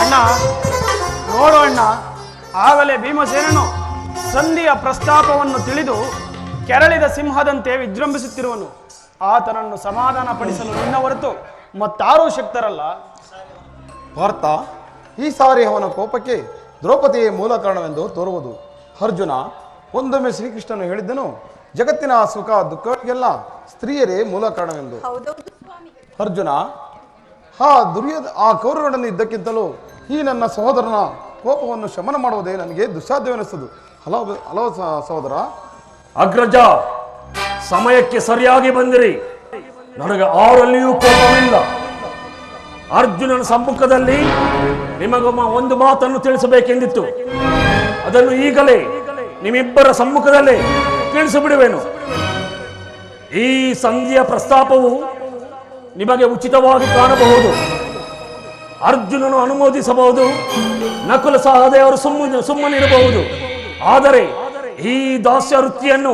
ಅಣ್ಣ ನೋಡು ಅಣ್ಣ, ಆಗಲೇ ಭೀಮಸೇನನು ಸಂಧಿಯ ಪ್ರಸ್ತಾಪವನ್ನು ತಿಳಿದು ಕೆರಳಿದ ಸಿಂಹದಂತೆ ವಿಜೃಂಭಿಸುತ್ತಿರುವನು. ಆತನನ್ನು ಸಮಾಧಾನ ಪಡಿಸಲು ನಿನ್ನ ಹೊರತು ಮತ್ತಾರೂ ಶಕ್ತರಲ್ಲ. ಪಾರ್ಥ, ಈ ಸಾರಿ ಅವನ ಕೋಪಕ್ಕೆ ದ್ರೌಪದಿಯೇ ಮೂಲ ಕಾರಣವೆಂದು ತೋರುವುದು. ಅರ್ಜುನ, ಒಂದೊಮ್ಮೆ ಶ್ರೀಕೃಷ್ಣನು ಹೇಳಿದ್ದನು, ಜಗತ್ತಿನ ಸುಖ ದುಃಖಗಳಿಗೆಲ್ಲ ಸ್ತ್ರೀಯರೇ ಮೂಲ ಕಾರಣವೆಂದು. ಅರ್ಜುನ, ಆ ಕೌರವರನ್ನು ಇದ್ದಕ್ಕಿಂತಲೂ ಈ ನನ್ನ ಸಹೋದರನ ಕೋಪವನ್ನು ಶಮನ ಮಾಡುವುದೇ ನನಗೆ ದುಸ್ಸಾಧ್ಯವೆನಿಸುವುದು. ಹಲೋ ಸಹೋದರ. ಅಗ್ರಜ, ಸಮಯಕ್ಕೆ ಸರಿಯಾಗಿ ಬಂದಿರಿ. ನನಗೆ ಆರಲ್ಲಿಯೂ ಕೋಪವಿಲ್ಲ. ಅರ್ಜುನನ ಸಮ್ಮುಖದಲ್ಲಿ ನಿಮಗೊಮ್ಮ ಒಂದು ಮಾತನ್ನು ತಿಳಿಸಬೇಕೆಂದಿತ್ತು. ಅದನ್ನು ಈಗಲೇ ನಿಮ್ಮಿಬ್ಬರ ಸಮ್ಮುಖದಲ್ಲೇ ತಿಳಿಸಿಬಿಡುವೆನು. ಈ ಸಂಧಿಯ ಪ್ರಸ್ತಾಪವು ನಿಮಗೆ ಉಚಿತವಾಗಿ ಕಾಣಬಹುದು. ಅರ್ಜುನನು ಅನುಮೋದಿಸಬಹುದು, ನಕುಲ ಸಹದೇವರು ಸುಮ್ಮನಿರಬಹುದು. ಆದರೆ ಈ ದಾಸ್ಯ ವೃತ್ತಿಯನ್ನು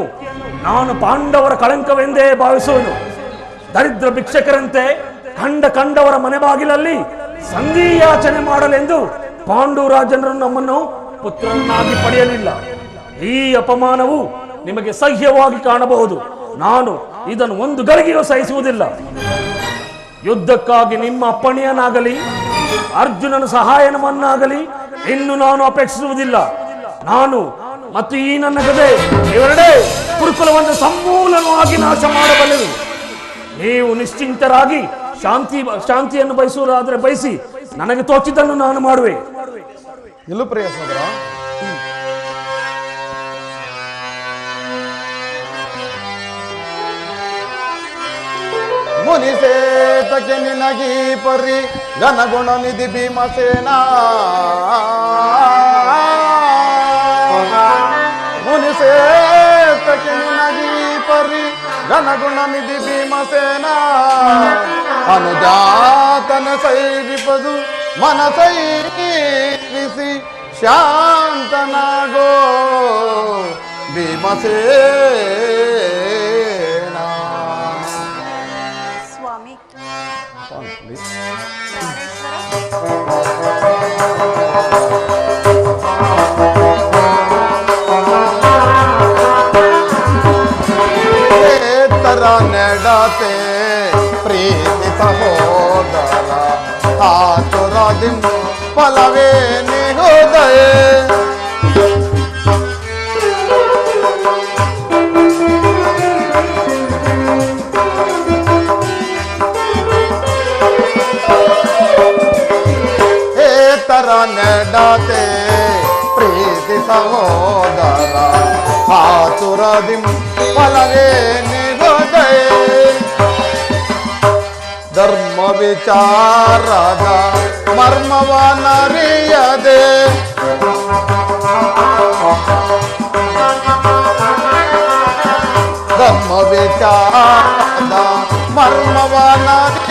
ನಾನು ಪಾಂಡವರ ಕಳಂಕವೆಂದೇ ಭಾವಿಸುವೆನು. ದರಿದ್ರ ಭಿಕ್ಷಕರಂತೆ ಕಂಡವರ ಮನೆ ಬಾಗಿಲಲ್ಲಿ ಸಂಧಿಯಾಚನೆ ಮಾಡಲೆಂದು ಪಾಂಡುರಾಜನರು ನಮ್ಮನ್ನು ಪುತ್ರನಾಗಿ ಪಡೆಯಲಿಲ್ಲ. ಈ ಅಪಮಾನವು ನಿಮಗೆ ಸಹ್ಯವಾಗಿ ಕಾಣಬಹುದು. ನಾನು ಇದನ್ನು ಒಂದು ಗಳಿಗೆಯೂ ಸಹಿಸುವುದಿಲ್ಲ. ಯುದ್ಧಕ್ಕಾಗಿ ನಿಮ್ಮ ಅಪ್ಪಣೆಯನ್ನಾಗಲಿ ಅರ್ಜುನನ ಸಹಾಯನವನ್ನಾಗಲಿ ಇನ್ನು ನಾನು ಅಪೇಕ್ಷಿಸುವುದಿಲ್ಲ. ನಾನು ಮತ್ತು ಈ ನನ್ನ ಗದೆ ಇವರೇ ಕುರುಕುಲವನ್ನು ಸಮೂಲವಾಗಿ ನಾಶ ಮಾಡಬಲ್ಲೆವು. ನೀವು ನಿಶ್ಚಿಂತರಾಗಿ ಶಾಂತಿಯನ್ನು ಬಯಸುವುದಾದರೆ ಬಯಸಿ, ನನಗೆ ತೋಚಿದ್ದನ್ನು ನಾನು ಮಾಡುವೆ. ನಿಲ್ಲು ಪ್ರಿಯ ಸಹೋದರ. ಮುನಿಸೇತಕ್ಕೆ ನಿನಗೀ ಪರಿ ಘನಗುಣ ನಿಧಿ ಭೀಮಸೇನ. ಮುನಿಸೇತಕ್ಕೆ ನಿನಗೀ ಪರಿ ಘನಗುಣ ನಿಧಿ ಭೀಮಸೇನ. ಅನುಜಾತನ ಸೈರಿಪದು ಮನಸೈರಿಸಿ ಶಾಂತನಾಗೋ ಭೀಮಸೇನ. ಸ್ವಾಮಿ ನೆಡತೆ ಪ್ರೀತಿ ಸಹೋದರ ಆತುರದಿ ಫಲವೇ ನಿಗೋದಯ. ಏತರ ನೆಡತೆ ಪ್ರೀತಿ ಸಹೋದರ ಆತುರದಿ ಫಲವೇ ನಿಗೋದಯ. ಧರ್ಮ ವಿಚಾರದ ಮರ್ಮವನರಿಯದೆ ಧರ್ಮ ವಿಚಾರದ ಮರ್ಮವನರಿಯದೆ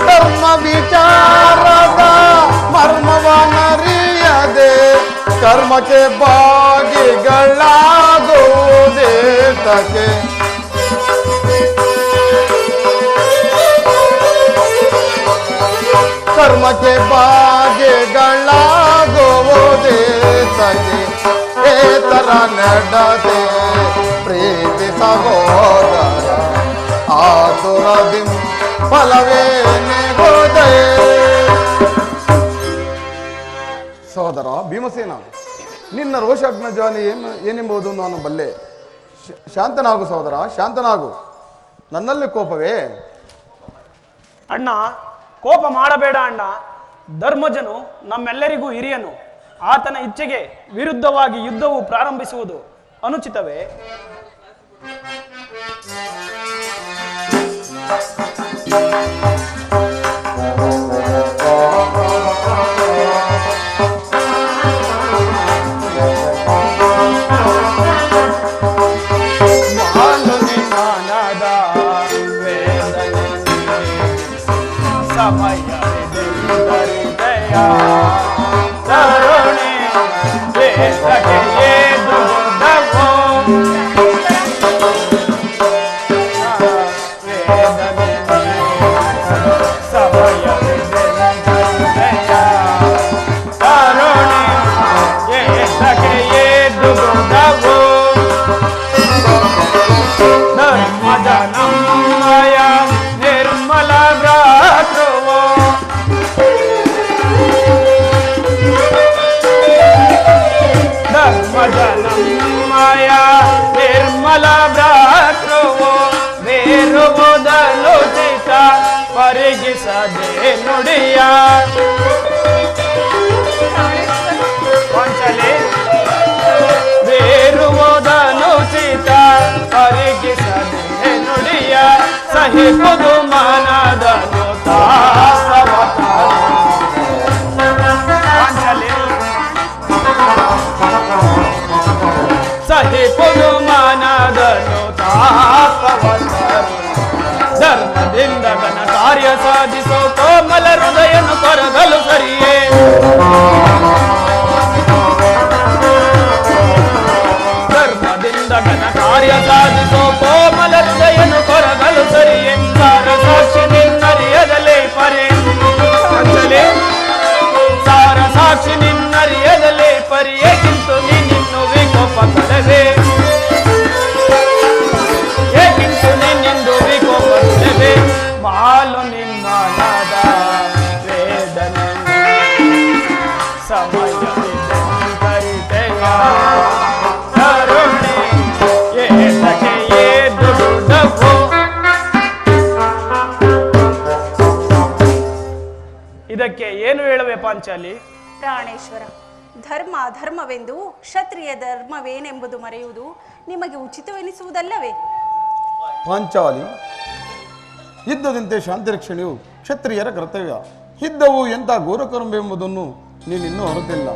ಧರ್ಮ ವಿಚಾರದ ಮರ್ಮವನರಿಯದೆ ಕರ್ಮಕ್ಕೆ ಭಾಗಿಗಳಾಗುವುದೇ ತಕೆ. ಕರ್ಮಕ್ಕೆ ಭಾಗಿಗಳಾಗುವುದೇ ತಕೆ. ಏತರ ನಡತೆ ಪ್ರೀತಿ ಸಹೋದರ ಆತುರದಿ ಫಲವೇ ನಿಗೋದಯ. ಸಹೋದರ ಭೀಮಸೇನ, ನಿನ್ನ ರೋಷಾಗ್ನ ಜ್ವಾಲೆ ಏನೆಂಬುದು ನಾನು ಬಲ್ಲೆ. ಶಾಂತನಾಗು ಸಹೋದರ, ಶಾಂತನಾಗು. ನನ್ನಲ್ಲಿ ಕೋಪವೇ? ಅಣ್ಣ, ಕೋಪ ಮಾಡಬೇಡ ಅಣ್ಣ. ಧರ್ಮಜನು ನಮ್ಮೆಲ್ಲರಿಗೂ ಹಿರಿಯನು. ಆತನ ಇಚ್ಛೆಗೆ ವಿರುದ್ಧವಾಗಿ ಯುದ್ಧವು ಪ್ರಾರಂಭಿಸುವುದು ಅನುಚಿತವೇ? ನಿರ್ಮಲ ಭ್ರಾತೃವು ಬೇರುವುದನುಚಿತ ಪರಿಗಿಸದೆ ನುಡಿಯ ವಂಚಲೆ ಬೇರುವುದನುಚಿತ ಪರಿಗಿಸದೆ ನುಡಿಯ ಸಹಿಪುದು ಮನದನು ವಂಚಲೆ ಸಹಿಪುದು ಮನದನು ತಾಪವಂತರು ಧರ್ಮದಿಂದ ಘನ ಕಾರ್ಯ ಸಾಧಿಸೋ ಕೋಮಲ ಹೃದಯನು ಕೊರಗಲು ಸರಿಯೇ ಧರ್ಮದಿಂದ ಘನ ಕಾರ್ಯ ಸಾಧಿಸೋ ಕೋಮಲ ಹೃದಯನು ಕೊರಗಲು ಸರಿಯೇ ಸಾರ ಸಾಕ್ಷಿ ನಿನ್ನರಿಯದಲೇ ಪರೆ ವಂಚಲೆ ಸಾರ ಸಾಕ್ಷಿ ನಿನ್ನರಿಯದಲೇ ಪರಿಯಗಿಂತು ನೀನಿನ್ನು ವಿಕೋಪ ಕಲವೇ ಏಕಿಂತು ನೀನಿಂದು ವಿಕೋಪ ಕಲವೇ ಮಾಲು ನಿಮ್ಮನದ ವೇದನೆ ಸಮಯವಿದೆಯ ಕರುಣೆ ಏತಕ್ಕೆ ಏದು ದುಡ್ಡವು ಇದಕ್ಕೆ ಏನು ಹೇಳುವೆ ಪಾಂಚಾಲಿ? ಪ್ರಾಣೇಶ್ವರ, ಧರ್ಮ ಅಧರ್ಮವೆಂದು ಕ್ಷತ್ರಿಯ ಧರ್ಮವೇನೆಂಬುದು ಮರೆಯುವುದು ನಿಮಗೆ ಉಚಿತವೆನಿಸುವುದಲ್ಲವೇ? ಪಾಂಚಾಲಿ, ಯುದ್ಧದಂತೆ ಶಾಂತಿ ರಕ್ಷಣೆಯು ಕ್ಷತ್ರಿಯರ ಕರ್ತವ್ಯ. ಯುದ್ಧವು ಎಂಥ ಘೋರಕರ್ಮವೆಂಬುದನ್ನು ನೀನಿನ್ನೂ ಹೊರತಿಲ್ಲ.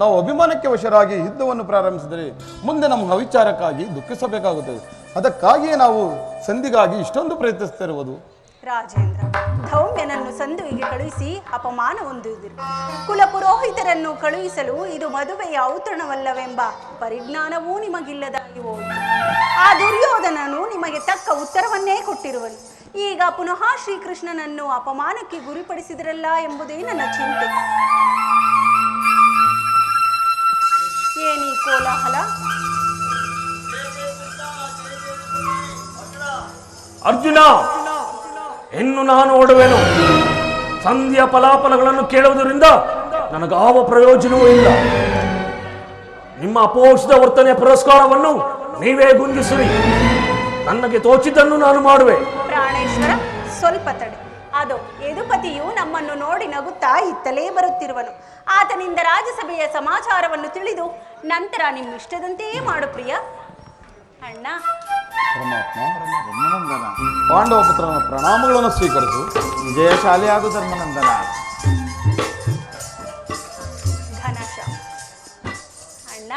ನಾವು ಅಭಿಮಾನಕ್ಕೆ ವಶರಾಗಿ ಯುದ್ಧವನ್ನು ಪ್ರಾರಂಭಿಸಿದರೆ ಮುಂದೆ ನಮ್ಮ ಅವಿಚಾರಕ್ಕಾಗಿ ದುಃಖಿಸಬೇಕಾಗುತ್ತದೆ. ಅದಕ್ಕಾಗಿಯೇ ನಾವು ಸಂಧಿಗಾಗಿ ಇಷ್ಟೊಂದು ಪ್ರಯತ್ನಿಸುತ್ತಿರುವುದು. ರಾಜೇಂದ್ರ, ಧೌಮ್ಯನನ್ನು ಸಂದುವಿಗೆ ಕಳುಹಿಸಿ ಅಪಮಾನ ಹೊಂದುವುದಿರು. ಕುಲಪುರೋಹಿತರನ್ನು ಕಳುಹಿಸಲು ಇದು ಮದುವೆಯ ಔತಣವಲ್ಲವೆಂಬ ಪರಿಜ್ಞಾನವೂ ನಿಮಗಿಲ್ಲದಾಗಿ ಹೋಯಿತು. ಆ ದುರ್ಯೋಧನನು ನಿಮಗೆ ತಕ್ಕ ಉತ್ತರವನ್ನೇ ಕೊಟ್ಟಿರುವನು. ಈಗ ಪುನಃ ಶ್ರೀಕೃಷ್ಣನನ್ನು ಅಪಮಾನಕ್ಕೆ ಗುರಿಪಡಿಸಿದರಲ್ಲ ಎಂಬುದೇ ನನ್ನ ಚಿಂತೆ. ಏನೀ ಕೋಲಾಹಲ? ಅರ್ಜುನ, ಇನ್ನು ನಾನು ಓಡುವೆನು. ಸಂಧಿಯ ಫಲಾಫಲಗಳನ್ನು ಕೇಳುವುದರಿಂದ ನನಗಾವ ಪ್ರಯೋಜನವೂ ಇಲ್ಲ. ನಿಮ್ಮ ಅಪೋಷಿತ ವರ್ತನೆಯ ಪುರಸ್ಕಾರವನ್ನು ನೀವೇ ಗುಂದಿಸಿರಿ. ನನಗೆ ತೋಚಿದ್ದನ್ನು ನಾನು ಮಾಡುವೆ. ಪ್ರಾಣೇಶ್ವರ, ಸ್ವಲ್ಪ ತಡೆ. ಅದು ಯದುಪತಿಯು ನಮ್ಮನ್ನು ನೋಡಿ ನಗುತ್ತಾ ಇತ್ತಲೇ ಬರುತ್ತಿರುವನು. ಆತನಿಂದ ರಾಜ್ಯಸಭೆಯ ಸಮಾಚಾರವನ್ನು ತಿಳಿದು ನಂತರ ನಿಮ್ಮಿಷ್ಟದಂತೆಯೇ ಮಾಡು ಪ್ರಿಯ. ಅಣ್ಣ, ಪರಮಾತ್ಮ, ಪಾಂಡವ ಪುತ್ರನ ಪ್ರಣಾಮಗಳನ್ನು ಸ್ವೀಕರಿಸು. ವಿಜಯಶಾಲಿ ಹಾಗೂ ಧರ್ಮನಂದನ. ಘನಶ್ಯಾಮ ಅಣ್ಣ,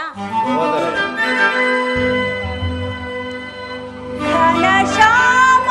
ಘನಶ್ಯಾಮ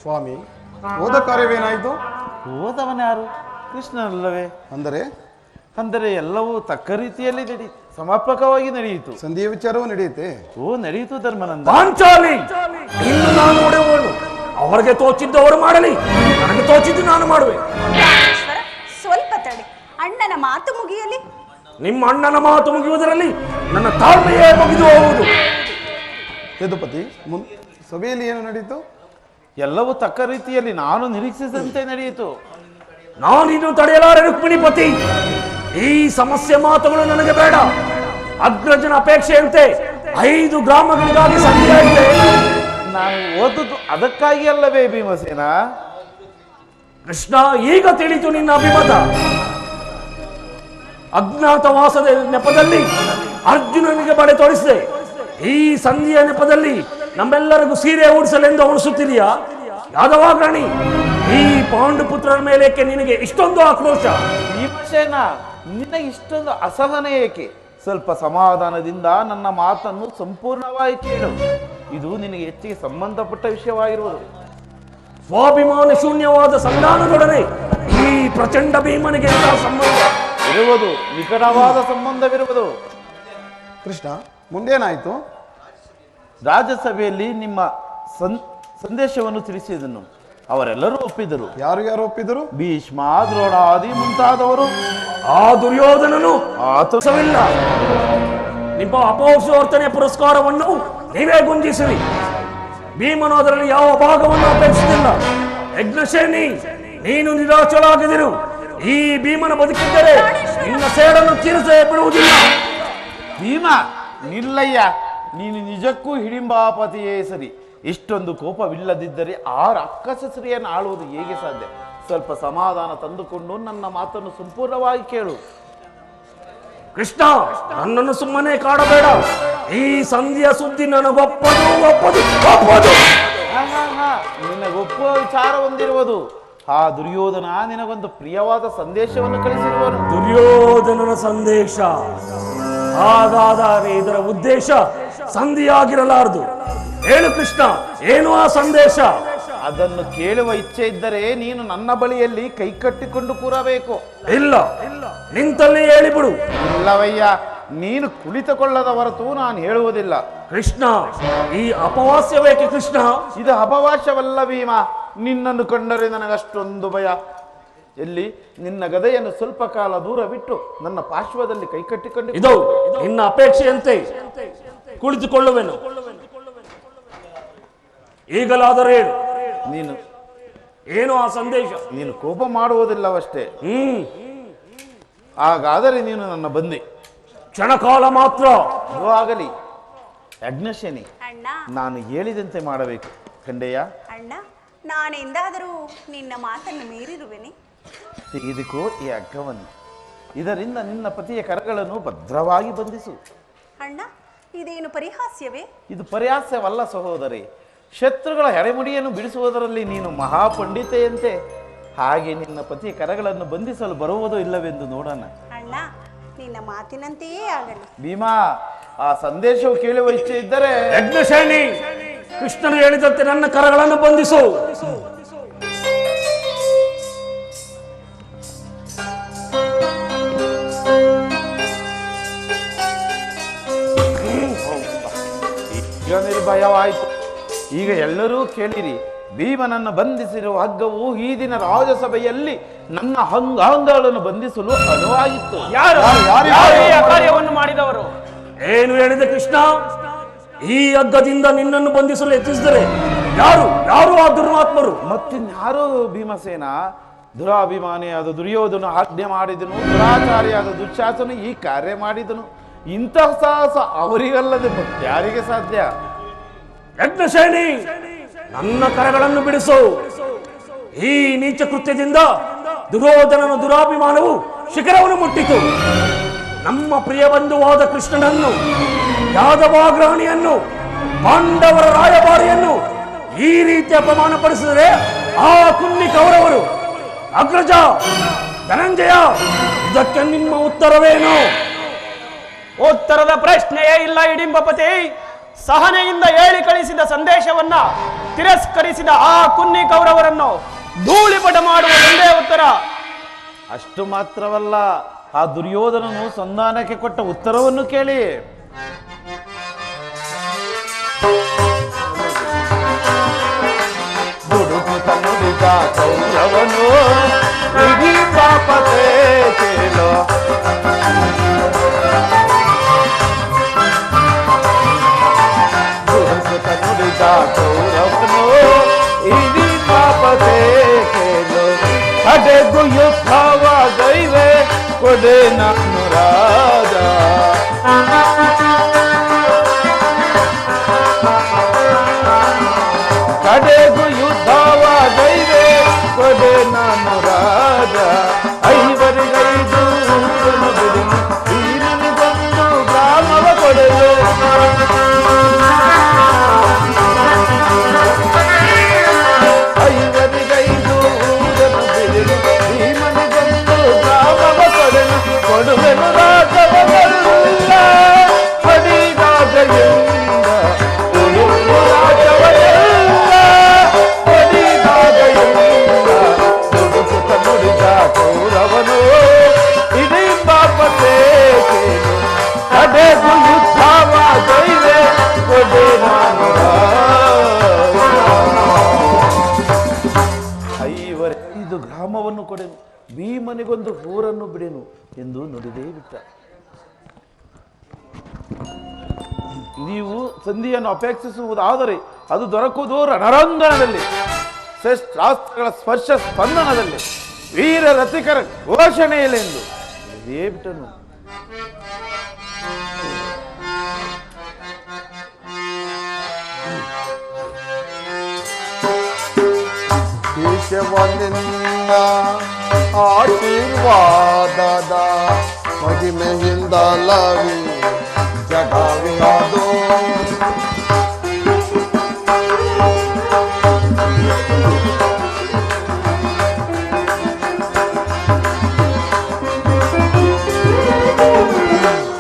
ಸ್ವಾಮಿ ಹೋದ ಕಾರ್ಯವೇನಾಯಿತು? ಹೋದವನ್ಯಾರು? ಕೃಷ್ಣನಲ್ಲವೇ? ಅಂದರೆ ಎಲ್ಲವೂ ತಕ್ಕ ರೀತಿಯಲ್ಲಿ ನಡೆಯಿತು, ಸಮರ್ಪಕವಾಗಿ ನಡೆಯಿತು. ಸಂಧಿಯ ವಿಚಾರವೂ ನಡೆಯುತ್ತೆ. ನಡೆಯಿತು ಧರ್ಮನಂದ. ಪಾಂಚಾಲಿ, ಇನ್ನು ನಾನು ನೋಡುವವನು. ಅವರಿಗೆ ತೋಚಿದ್ದವರು ಮಾಡಲಿ, ನನಗೆ ತೋಚಿದ್ದು ನಾನು ಮಾಡುವೆ. ಪ್ರಾಣೇಶ್ವರ, ಸ್ವಲ್ಪ ತಡೆ, ಅಣ್ಣನ ಮಾತು ಮುಗಿಯಲಿ. ನಿಮ್ಮ ಅಣ್ಣನ ಮಾತು ಮುಗಿಯುವುದರಲ್ಲಿ ನನ್ನ ತಾಳ್ಮೆಯೇ ಮುಗಿದು ಹೋಗುವುದು. ಯದುಪತಿ, ಸಭೆಯಲ್ಲಿ ಏನು ನಡೆಯಿತು? ಎಲ್ಲವೂ ತಕ್ಕ ರೀತಿಯಲ್ಲಿ ನಾನು ನಿರೀಕ್ಷಿಸಿದಂತೆ ನಡೆಯಿತು. ನಾನಿನ್ನು ತಡೆಯಲಾರೆ ರುಕ್ಮಿಣಿಪತಿ. ಈ ಸಮಸ್ಯೆ ಮಾತುಗಳು ನನಗೆ ಬೇಡ. ಅಗ್ರಜನ ಅಪೇಕ್ಷೆಯಂತೆ 5 ಗ್ರಾಮಗಳಿಗಾಗಿ ಸಂಧಿಯಾಗಿದೆ. ನಾನು ಓದುದು ಅದಕ್ಕಾಗಿ ಅಲ್ಲವೇ ಭೀಮಸೇನ? ಕೃಷ್ಣ, ಈಗ ತಿಳಿತು ನಿನ್ನ ಅಭಿಮತ. ಅಜ್ಞಾತವಾಸದ ನೆಪದಲ್ಲಿ ಅರ್ಜುನನಿಗೆ ಬಡೆ ತೋರಿಸಿದೆ. ಈ ಸಂಧಿಯ ನೆಪದಲ್ಲಿ ನಮ್ಮೆಲ್ಲರಿಗೂ ಸೀರೆ ಉಡಿಸಲೆಂದು ಅವಣಿಸುತ್ತಿದೆಯಾ? ಯಾದವಾಗ್ರಾಣಿ, ಈ ಪಾಂಡುಪುತ್ರರ ಮೇಲೇಕೆ ನಿನಗೆ ಇಷ್ಟೊಂದು ಆಕ್ರೋಶ? ಭೀಮಸೇನ, ನಿನಗೆ ಇಷ್ಟೊಂದು ಅಸಹನೆ ಏಕೆ? ಸ್ವಲ್ಪ ಸಮಾಧಾನದಿಂದ ನನ್ನ ಮಾತನ್ನು ಸಂಪೂರ್ಣವಾಗಿ ಕೇಳು. ಇದು ನಿನಗೆ ಹೆಚ್ಚಿಗೆ ಸಂಬಂಧಪಟ್ಟ ವಿಷಯವಾಗಿರುವುದು. ಸ್ವಾಭಿಮಾನ ಶೂನ್ಯವಾದ ಸಂಧಾನದೊಡನೆ ಈ ಪ್ರಚಂಡ ಭೀಮನಿಗೆ ಎಂತಹ ಸಂಬಂಧ ಇರುವುದು? ನಿಕಟವಾದ ಸಂಬಂಧವಿರುವುದು. ಕೃಷ್ಣ, ಮುಂದೇನಾಯಿತು? ರಾಜ್ಯಸಭೆಯಲ್ಲಿ ನಿಮ್ಮ ಸಂದೇಶವನ್ನು ತಿಳಿಸಿದನು. ಅವರೆಲ್ಲರೂ ಒಪ್ಪಿದರು. ಯಾರು ಒಪ್ಪಿದರು? ಭೀಷ್ಮ, ದ್ರೋಣಾದಿ ಮುಂತಾದವರು. ಆ ದುರ್ಯೋಧನನು ಆತಸವಿಲ್ಲ. ನಿಮ್ಮ ಅಪೌರುಷವರ್ತನೆಯ ಪುರಸ್ಕಾರವನ್ನು ನೀವೇ ಗುಂಜಿಸಿರಿ. ಭೀಮನು ಅದರಲ್ಲಿ ಯಾವ ಭಾಗವನ್ನು ಅಪೇಕ್ಷಿಸಿಲ್ಲ. ಯಜ್ಞಸೇನಿ, ನೀನು ನಿರಾಚರಾಗಿದಿರು. ಈ ಭೀಮನ ಬದುಕಿದ್ದರೆ ನಿನ್ನ ಸೇಡನ್ನು ತೀರಿಸೇ ಬಿಡುವುದಿಲ್ಲ. ಭೀಮ, ನಿಲ್ಲಯ್ಯ, ನೀನು ನಿಜಕ್ಕೂ ಹಿಡಿಂಬಾಪತಿಯೇ ಸರಿ. ಇಷ್ಟೊಂದು ಕೋಪವಿಲ್ಲದಿದ್ದರೆ ಆ ರಾಕ್ಷಸರಿಯನ್ನು ಆಳುವುದು ಹೇಗೆ ಸಾಧ್ಯ? ಸ್ವಲ್ಪ ಸಮಾಧಾನ ತಂದುಕೊಂಡು ನನ್ನ ಮಾತನ್ನು ಸಂಪೂರ್ಣವಾಗಿ ಕೇಳು. ಕೃಷ್ಣ, ನನ್ನನ್ನು ಸುಮ್ಮನೆ ಕಾಡಬೇಡ. ಈ ಸಂಧಿಯ ಸುದ್ದಿ ನನಗೊಪ್ಪದು. ನಿನಗೊಪ್ಪುವ ವಿಚಾರ ಹೊಂದಿರುವುದು. ಆ ದುರ್ಯೋಧನ ನಿನಗೊಂದು ಪ್ರಿಯವಾದ ಸಂದೇಶವನ್ನು ಕಳಿಸಿರುವನು. ದುರ್ಯೋಧನನ ಸಂದೇಶ? ಹಾಗಾದರೆ ಇದರ ಉದ್ದೇಶ ಸಂಧಿಯಾಗಿರಲಾರದು. ಹೇಳು ಕೃಷ್ಣ, ಏನು ಆ ಸಂದೇಶ? ಅದನ್ನು ಕೇಳುವ ಇಚ್ಛೆ ಇದ್ದರೆ ನೀನು ನನ್ನ ಬಳಿಯಲ್ಲಿ ಕೈಕಟ್ಟಿಕೊಂಡು ಕೂರಬೇಕು. ಇಲ್ಲ, ನಿಂತಲ್ಲಿ ಹೇಳಿಬಿಡು. ಇಲ್ಲವಯ್ಯ, ನೀನು ಕುಳಿತುಕೊಳ್ಳದ ಹೊರತು ನಾನು ಹೇಳುವುದಿಲ್ಲ. ಕೃಷ್ಣ, ಈ ಅಪವಾಸ್ಯ ಬೇಕೆ ಕೃಷ್ಣ? ಇದು ಅಪವಾಸ್ಯವಲ್ಲ ಭೀಮ. ನಿನ್ನನ್ನು ಕಂಡರೆ ನನಗಷ್ಟೊಂದು ಭಯ. ಎಲ್ಲಿ ನಿನ್ನ ಗದೆಯನ್ನು ಸ್ವಲ್ಪ ಕಾಲ ದೂರ ಬಿಟ್ಟು ನನ್ನ ಪಾರ್ಶ್ವದಲ್ಲಿ ಕೈಕಟ್ಟಿಕೊಂಡು ಇದು ನಿನ್ನ ಅಪೇಕ್ಷೆಯಂತೆ ಕುಳಿತುಕೊಳ್ಳುವೆನು. ಈಗಲಾದರೆ ನೀನು ಏನು ಆ ಸಂದೇಶ? ನೀನು ಕೋಪ ಮಾಡುವುದಿಲ್ಲವಷ್ಟೇ. ಹಾಗಾದರೆ ನೀನು ನನ್ನ ಬಂದಿ. ಕ್ಷಣಕಾಲ ಮಾತ್ರ. ಅದು ಆಗಲಿ. ಯಜ್ಞಶೇನಿ, ಅಣ್ಣ, ನಾನು ಹೇಳಿದಂತೆ ಮಾಡಬೇಕು. ಖಂಡೆಯ, ಅಣ್ಣ, ನಾನೆಂದಾದರೂ ನಿನ್ನ ಮಾತನ್ನು ಮೀರಿರುವೆನೆ? ತೆಗೆದುಕೋ ಈ ಹಗ್ಗವನ್ನು. ಇದರಿಂದ ನಿನ್ನ ಪತಿಯ ಕರಗಳನ್ನು ಭದ್ರವಾಗಿ ಬಂಧಿಸು. ಅಣ್ಣ, ಇದೇನು ಪರಿಹಾಸ್ಯವೇ? ಇದು ಪರಿಹಾಸ್ಯವಲ್ಲ ಸಹೋದರಿ. ಶತ್ರುಗಳ ಹೆಡೆಮುಡಿಯನ್ನು ಬಿಡಿಸುವುದರಲ್ಲಿ ನೀನು ಮಹಾಪಂಡಿತೆಯಂತೆ. ಹಾಗೆ ನಿನ್ನ ಪತಿಯ ಕರಗಳನ್ನು ಬಂಧಿಸಲು ಬರುವುದೋ ಇಲ್ಲವೆಂದು ನೋಡೋಣ. ಅಣ್ಣ, ನಿನ್ನ ಮಾತಿನಂತೆಯೇ ಆಗಲಿ. ಭೀಮಾ, ಆ ಸಂದೇಶವು ಕೇಳುವ ಇಚ್ಛೆ ಇದ್ದರೆ ಯಜ್ಞಶೇನಿ, ಕೃಷ್ಣನು ಹೇಳಿದಂತೆ ನನ್ನ ಕರಗಳನ್ನು ಬಂಧಿಸು. ಈಗ ನಿರ್ಭಯವಾಯಿತು. ಈಗ ಎಲ್ಲರೂ ಕೇಳಿರಿ. ಭೀಮನನ್ನು ಬಂಧಿಸಿರುವ ಹಗ್ಗವು ಈ ದಿನ ರಾಜಸಭೆಯಲ್ಲಿ ನನ್ನ ಅಂಗಾಂಗಗಳನ್ನು ಬಂಧಿಸಲು ಅನುವಾಗಿತ್ತು. ಯಾರು ಈ ಕಾರ್ಯವನ್ನು ಮಾಡಿದವರು? ಏನು ಹೇಳಿದೆ ಕೃಷ್ಣ? ಈ ಹಗ್ಗದಿಂದ ನಿನ್ನನ್ನು ಬಂಧಿಸಲು ಯತ್ನಿಸಿದರೆ ಯಾರು ಆ ದುರ್ಮಾತ್ಮರು? ಮತ್ತಿನ್ಯಾರೋ ಭೀಮಸೇನ? ದುರಾಭಿಮಾನಿಯಾದ ದುರ್ಯೋಧನ ಆಜ್ಞೆ ಮಾಡಿದನು. ದುರಾಚಾರಿಯಾದ ದುಶ್ಯಾಸನು ಈ ಕಾರ್ಯ ಮಾಡಿದನು. ಇಂತಹ ಸಾಹಸ ಅವರಿಗಲ್ಲದೆ ಯಾರಿಗೆ ಸಾಧ್ಯ? ಯಜ್ಞಶೇನಿ, ನನ್ನ ಕರಗಳನ್ನು ಬಿಡಿಸು. ಈ ನೀಚ ಕೃತ್ಯದಿಂದ ದುರ್ಯೋಧನನ ದುರಾಭಿಮಾನವು ಶಿಖರವನ್ನು ಮುಟ್ಟಿತು. ನಮ್ಮ ಪ್ರಿಯ ಬಂಧುವಾದ ಕೃಷ್ಣನನ್ನು, ಯಾದವಾಗ್ರಾಣಿಯನ್ನು, ಪಾಂಡವರ ರಾಯಭಾರಿಯನ್ನು ಈ ರೀತಿ ಅಪಮಾನ ಪಡಿಸಿದರೆ ಆ ಕುನ್ನಿ ಕೌರವರು. ಅಗ್ರಜ, ಧನಂಜಯ, ಇದಕ್ಕೆ ನಿಮ್ಮ ಉತ್ತರವೇನು? ಉತ್ತರದ ಪ್ರಶ್ನೆಯೇ ಇಲ್ಲ ಹಿಡಿಂಬಪತಿ. ಸಹನೆಯಿಂದ ಹೇಳಿ ಕಳಿಸಿದ ಸಂದೇಶವನ್ನ ತಿರಸ್ಕರಿಸಿದ ಆ ಕುನ್ನಿ ಕೌರವರನ್ನು ಧೂಳಿಪಟ ಮಾಡುವ ಒಂದೇ ಉತ್ತರ. ಅಷ್ಟು ಮಾತ್ರವಲ್ಲ, ಆ ದುರ್ಯೋಧನನು ಸಂಧಾನಕ್ಕೆ ಕೊಟ್ಟ ಉತ್ತರವನ್ನು ಕೇಳಿ. ದುಡುಕುತ ನುಡಿದ ಕೌರವನು ಇಡೀ ಪಾಪತೆ ಕೇಳೋ. ದುಡುಕುತ ನುಡಿದ ಕೌರವನು ಇಡೀ ಪಾಪತೆ ಕೇಳೋ. ಕಡೆಗೂ ಯುದ್ಧವಾಗೈವೆ ಕೊಡೆ ನಾನು ರಾಜ. ಕಡೆಗೂ ಯುದ್ಧವಾಗೈವೆ ಕೊಡೆ ನಾನು ರಾಜ. ಐವರಿಗೈದು ಬಿಡಿ ಈ ನನಗೊಂದು ಗ್ರಾಮವ ಕೊಡೆಯೋ. ಐವರಿಗೈದು ಬಿಡಿ ಈ ಮನೆಗೊಂದು ಗ್ರಾಮವ ಕೊಡೆನು. ಕೊಡುವೆನು ರಾಜವಲ್ಲ ಹಡಿ ರಾಜೆಯಿಂದ ಕೊಡುವ ರಾಜವಲ್ಲ ಹಡಿ ರಾಜೆಯಿಂದ. ದುಡುಕುತ ನುಡಿದ ಕೌರವನು ಇಡೀ ಪಾಪತೆ ಕೇಳು. ಕಡೆಗೂ ಯುದ್ಧವಾಗೈವೆ ಕೊಡೆ ನಾನು ಐದು ಗ್ರಾಮವನ್ನು ಕೊಡೆನು, ಭೀಮನಿಗೊಂದು ಊರನ್ನು ಬಿಡೆನು ಎಂದು ನುಡಿದೇ ಬಿಟ್ಟ. ನೀವು ಸಂಧಿಯನ್ನು ಅಪೇಕ್ಷಿಸುವುದಾದರೆ ಅದು ದೊರಕುವುದು ರಣರಂಗಣದಲ್ಲಿ, ಶಸ್ತ್ರಾಸ್ತ್ರಗಳ ಸ್ಪರ್ಶ ಸ್ಪಂದನದಲ್ಲಿ, ವೀರ ರಥಿಕರ ಘೋಷಣೆಯಲ್ಲೆಂದು ನುಡಿದೇ ಬಿಟ್ಟನು. ಕೇಶವನಿಂದ ಆಶೀರ್ವಾದದ ಮಹಿಮೆಯಿಂದಲವಿ ಜಗವಿಯಾದು.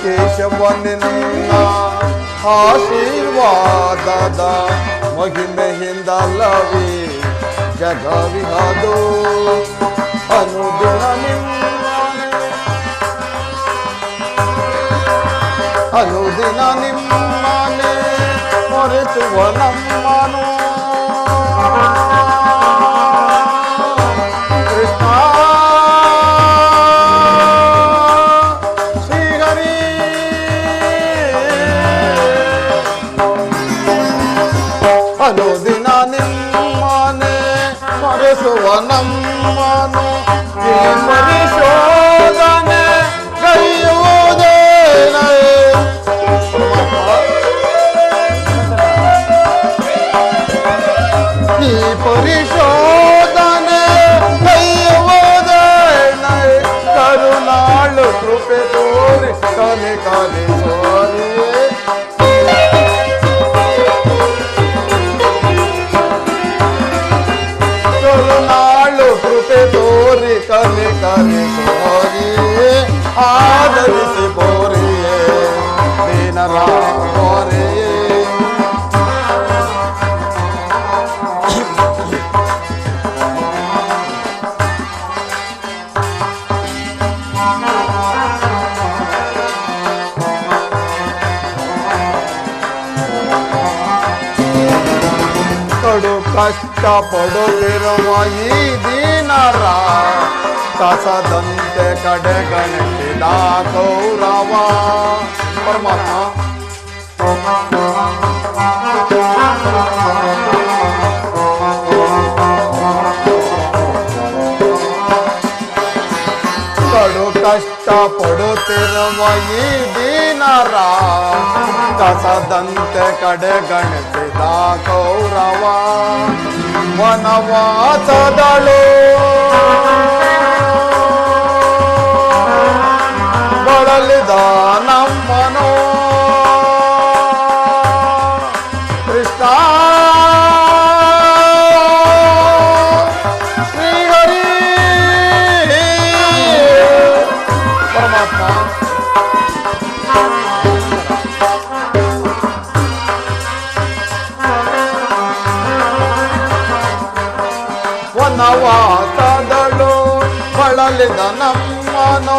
ಕೇಶವನಿಂದ ಆಶೀರ್ವಾದದ ಮಹಿಮೆಯಿಂದಲವಿ ಜಗವಿಯಾದು. ಅನುದಿನ ನಿಮ್ಮನೆ ಮೊರೆತುವ ನಮ್ಮನು. ಕೃಷ್ಣ ಶ್ರೀಹರಿ ಅನುದಿನ ನಿಮ್ಮನೆ ಮೊರೆಸುವ ನಮ್ಮನು. ಈ ಪರಿಶೋಧನೆ ಕೈಯುವುದೇನೇ ಈ ಪರಿಶೋಧನೆ ಕೈಯುವುದೇನೇ. ಕರುಣಾಳು ಕೃಪೆ ತೋರಿ ಕಲಿ ಕಲಿಸೋರಿಯೇ. ಕರುಣಾಳು ಕೃಪೆ ತೋರಿ ಕಲಿ ಕಲಿಸೋರಿಯೇ. ಆದರಿಸಿ ಬೋರಿಯೇ ದೀನರಾಗೋರಿಯೇ. ಕಡು ಕಷ್ಟ ಪಡುತ್ತಿರುವ ಈ ದೀನರ ಕಸದಂತೆ ಕಡೆಗಣಿಸಿದ ಕೌರವ ಪರಮಾತ್ಮ. ಕಡು ಕಷ್ಟ ಪಡುತ್ತಿರುವ ಈ ದೀನರ ಕಸದಂತೆ ಕಡೆಗಣಿಸಿದ ಕೌರವ. ವನವಾಸದಳು ಬಳಲಿದ ನಮ್ಮನು. ಕೃಷ್ಣ ಶ್ರೀಹರಿ ಪರಮಾತ್ಮ. ಆಲಿದ ನಮ್ಮನು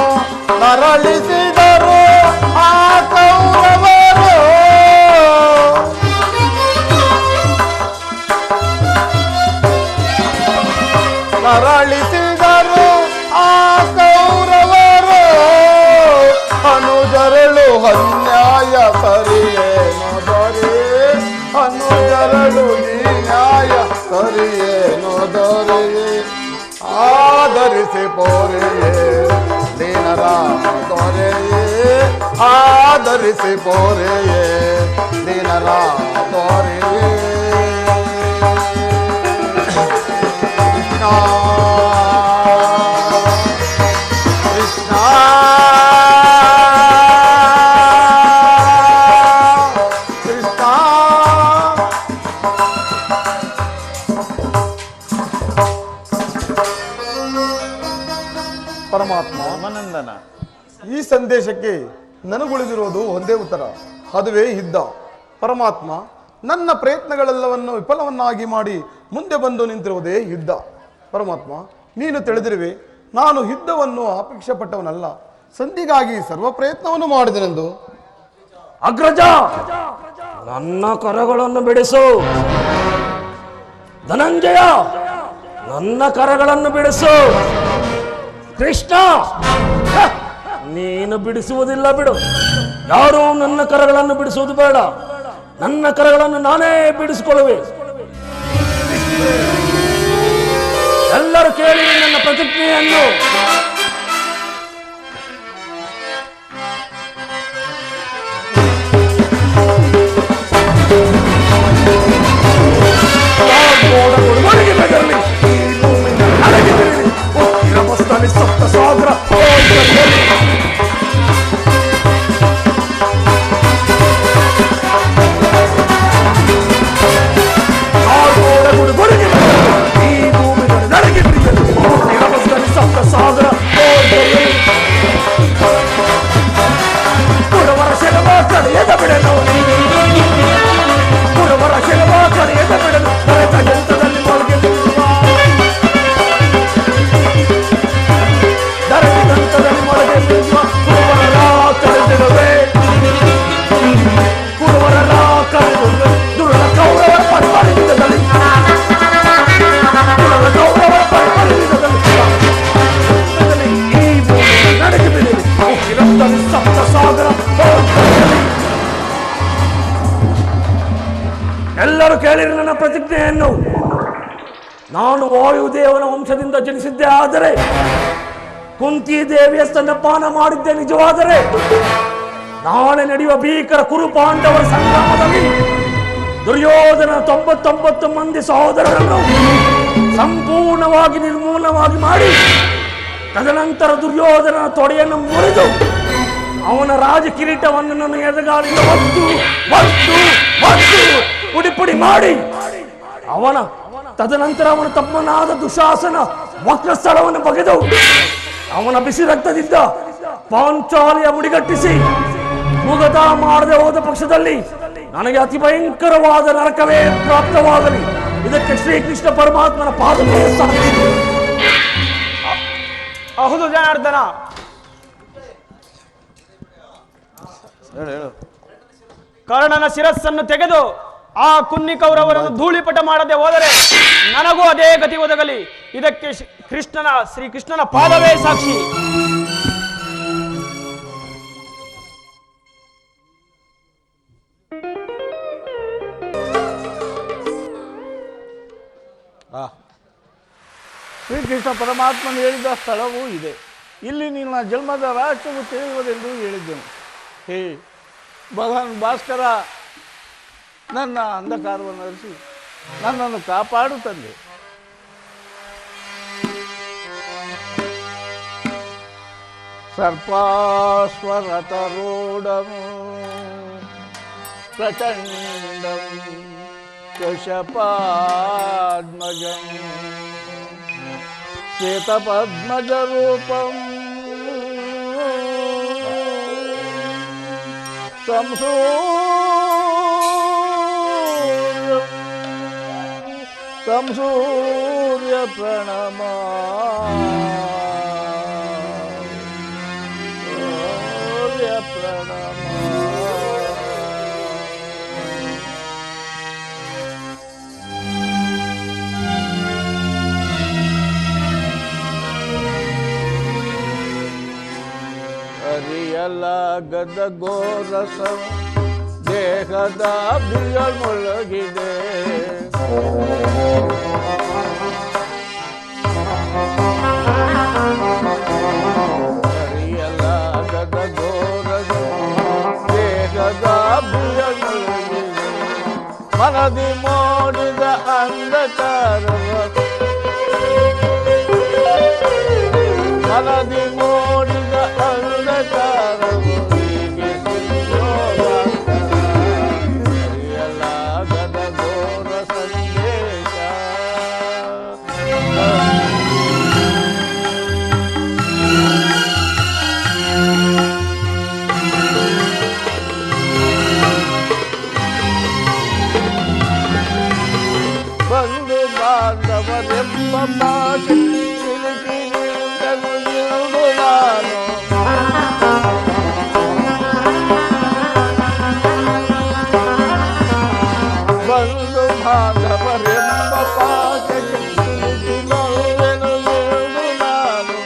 ನರಳಿಸಿದರು ಆ ಕೌರವರು. ನರಳಿಸಿದರು ಆ ಕೌರವರು ಅನುಜರಳು ಅನ್ಯಾಯ ಸರಿಯೇನು ದೊರೆ. ಅನುಜರಳು ಈ ನ್ಯಾಯ ಸರಿಯೇನು ದೊರೆ. ಆಧರಿಸಿ ಪೋರೆಯೇ ದೀನರ ದೊರೆಯೇ. ಆಧರಿಸಿ ಪೋರೆಯೇ ದೀನರ ದೊರೆಯೇ. ಕೃಷ್ಣ ಕೃಷ್ಣ ಪರಮಾತ್ಮ ರಾಮನಂದನ, ಈ ಸಂದೇಶಕ್ಕೆ ನನಗುಳಿದಿರುವುದು ಒಂದೇ ಉತ್ತರ, ಅದುವೇ ಯುದ್ಧ. ಪರಮಾತ್ಮ, ನನ್ನ ಪ್ರಯತ್ನಗಳೆಲ್ಲವನ್ನು ವಿಫಲವನ್ನಾಗಿ ಮಾಡಿ ಮುಂದೆ ಬಂದು ನಿಂತಿರುವುದೇ ಯುದ್ಧ. ಪರಮಾತ್ಮ, ನೀನು ತಿಳಿದಿರುವೆ, ನಾನು ಯುದ್ಧವನ್ನು ಅಪೇಕ್ಷೆ ಪಟ್ಟವನಲ್ಲ, ಸಂಧಿಗಾಗಿ ಸರ್ವ ಪ್ರಯತ್ನವನ್ನು ಮಾಡಿದನೆಂದು. ಅಗ್ರಜ, ನನ್ನ ಕರಗಳನ್ನು ಬಿಡಿಸು. ಧನಂಜಯ, ನನ್ನ ಕರಗಳನ್ನು ಬಿಡಿಸು. ಕೃಷ್ಣ, ನೀನು ಬಿಡಿಸುವುದಿಲ್ಲ ಬಿಡು. ಯಾರೂ ನನ್ನ ಕರಗಳನ್ನು ಬಿಡಿಸುವುದು ಬೇಡ. ನನ್ನ ಕರಗಳನ್ನು ನಾನೇ ಬಿಡಿಸಿಕೊಳ್ಳುವೆ. ಎಲ್ಲರೂ ಕೇಳಿ ನನ್ನ ಪ್ರತಿಜ್ಞೆಯನ್ನು. ಸಪ್ತ ಸಾಗರ ಕುಡವರ ಶೆಲವ ಕಡೆಯದ ಬಿಡಲು ಕುಡವರ ಶೆಲವ ಕಡೆಯದ ಬಿಡಲು ಕರೆತ ಜಂತದಲ್ಲಿ ಮೊಳಗೆ ದರದಿ ದಂತದಲ್ಲಿ ಮೊಳಗೆ ಕುಡವರ ಕರೆದಿರುವೆ. ಕುಡವರ ಕರೆದಿರುವೆ. ದುರ್ಗ ಕೌರವರ ಪರಿಪಾಲಿಸಿದಲ್ಲಿ ದುರ್ಗ ಕೌರವರ ಪರಿಪಾಲಿಸಿದಲ್ಲಿ ಈ ಭೂಮಿ ನಡೆಗೆ ಬಿಡಿದೆ. ಸಪ್ತ ಸಾಗರ ಎಲ್ಲರೂ ಕೇಳಿರಿ ನನ್ನ ಪ್ರತಿಜ್ಞೆಯನ್ನು. ನಾನು ವಾಯುದೇವನ ವಂಶದಿಂದ ಜನಿಸಿದ್ದೆ ಆದರೆ, ಕುಂತಿ ದೇವಿಯ ಸ್ತನ್ಯಪಾನ ಮಾಡಿದ್ದೆ ನಿಜವಾದರೆ, ನಾಳೆ ನಡೆಯುವ ಭೀಕರ ಕುರು ಪಾಂಡವರ ಸಂಗ್ರಾಮದಲ್ಲಿ ದುರ್ಯೋಧನ 99 ಮಂದಿ ಸಹೋದರರನ್ನು ಸಂಪೂರ್ಣವಾಗಿ ನಿರ್ಮೂಲವಾಗಿ ಮಾಡಿ, ತದನಂತರ ದುರ್ಯೋಧನ ತೊಡೆಯನ್ನು ಮುರಿದು ಅವನ ರಾಜ ಕಿರೀಟವನ್ನು ನನ್ನ ಎದೆಗಾಲಿಂದ ಒತ್ತು ಒತ್ತು ಒತ್ತು ಪುಡಿ ಪುಡಿ ಮಾಡಿ ತದನಂತರ ಅವನ ತಮ್ಮನಾದ ದುಶಾಸನ ವಕ್ರಸ್ಥಳವನ್ನು ಬಗೆದು ಅವನ ಬಿಸಿ ರಕ್ತದಿಂದ ಪಾಂಚಾಲಿಯ ಮುಡಿಗಟ್ಟಿಸಿ ಮುಗದ ಮಾಡದೆ ಹೋದ ಪಕ್ಷದಲ್ಲಿ ನನಗೆ ಅತಿ ಭಯಂಕರವಾದ ನರಕವೇ ಪ್ರಾಪ್ತವಾಗಲಿ. ಇದಕ್ಕೆ ಶ್ರೀಕೃಷ್ಣ ಪರಮಾತ್ಮನ ಪಾದವೇ ಸಾಕ್ಷಿ. ಹೌದು ಜನಾರ್ದನ, ಕರ್ಣನ ಶಿರಸ್ಸನ್ನು ತೆಗೆದು ಆ ಕುನ್ನಿ ಕೌರವರನ್ನು ಧೂಳಿಪಟ ಮಾಡದೆ ಹೋದರೆ ನನಗೂ ಅದೇ ಗತಿ ಒದಗಲಿ. ಇದಕ್ಕೆ ಶ್ರೀಕೃಷ್ಣನ ಪಾದವೇ ಸಾಕ್ಷಿ. ಶ್ರೀಕೃಷ್ಣ ಪರಮಾತ್ಮನು ಹೇಳಿದ ಸ್ಥಳವೂ ಇದೆ. ಇಲ್ಲಿ ನಿನ್ನ ಜನ್ಮದ ರಹಸ್ಯವು ತಿಳಿಯುವುದೆಂದು ಹೇಳಿದ್ದನು. ಹೇ ಭಗವಾನ್ ಭಾಸ್ಕರ, ನನ್ನ ಅಂಧಕಾರವನ್ನು ಹರಿಸಿ ನನ್ನನ್ನು ಕಾಪಾಡು ತಂದೆ. ಸರ್ಪಾಸ್ವರತರೋಢಮು ಪ್ರಚಂಡಂ ಕಶಪಾದ್ಮಜಂ ಶ್ವೇತಪದ್ಮಜರೂಪಂ ಸಂಸೂರ್ಯ ಪ್ರಣಮ. 「 ಿ ಿ ಯ ಿ ಯ ಿ ಯ ಿ ಯ ಿ ಯ ಿ ಯ ಿ ಯ ಿ ಯ ಿ ಯ ಿ ಯ ಿ ಯ ಿ ಯ ಿ ಯ ಿ ಯ ಿ ಯ ಿ ಯ ಿ ಯ ಿ ಿ ಯ ಿ ಯ ಿ ಿ ಸೂರ್ಯ ಪ್ರಣಾಮ. ಅರಿಯಲಾಗದ ಗೋರಸ ದೇಹದ ಬಿಯಮೊಳಗಿದೆ. ಅರಿಯಲಾಗದ ಗೋರಸ ದೇಹದ ಬಿಯಮೊಳಗಿದೆ. ಮನದಿ ಮೋಡಿದ ಅಂಧಕಾರವ ಮನದಿ ಮೋಡಿದ ಅಂಧಕಾರವು ಹೀಗೆ ಅರಿಯಲಾಗದ ಘೋರ ಸಂದೇಶ. ಬಂಧು ಬಾಂಧವರೆಂಬ ಭಾಷೆ ಸಿಲುಕಿ ನಿಂತನು ನಿಲ್ದು ನಾನು. ಬಂಧು ಬಾಂಧವರೆಂಬ ಭಾಷೆ ಸಿಲುಕಿ ನಿಲ್ದೆನು ನಿಲ್ದು ನಾನು.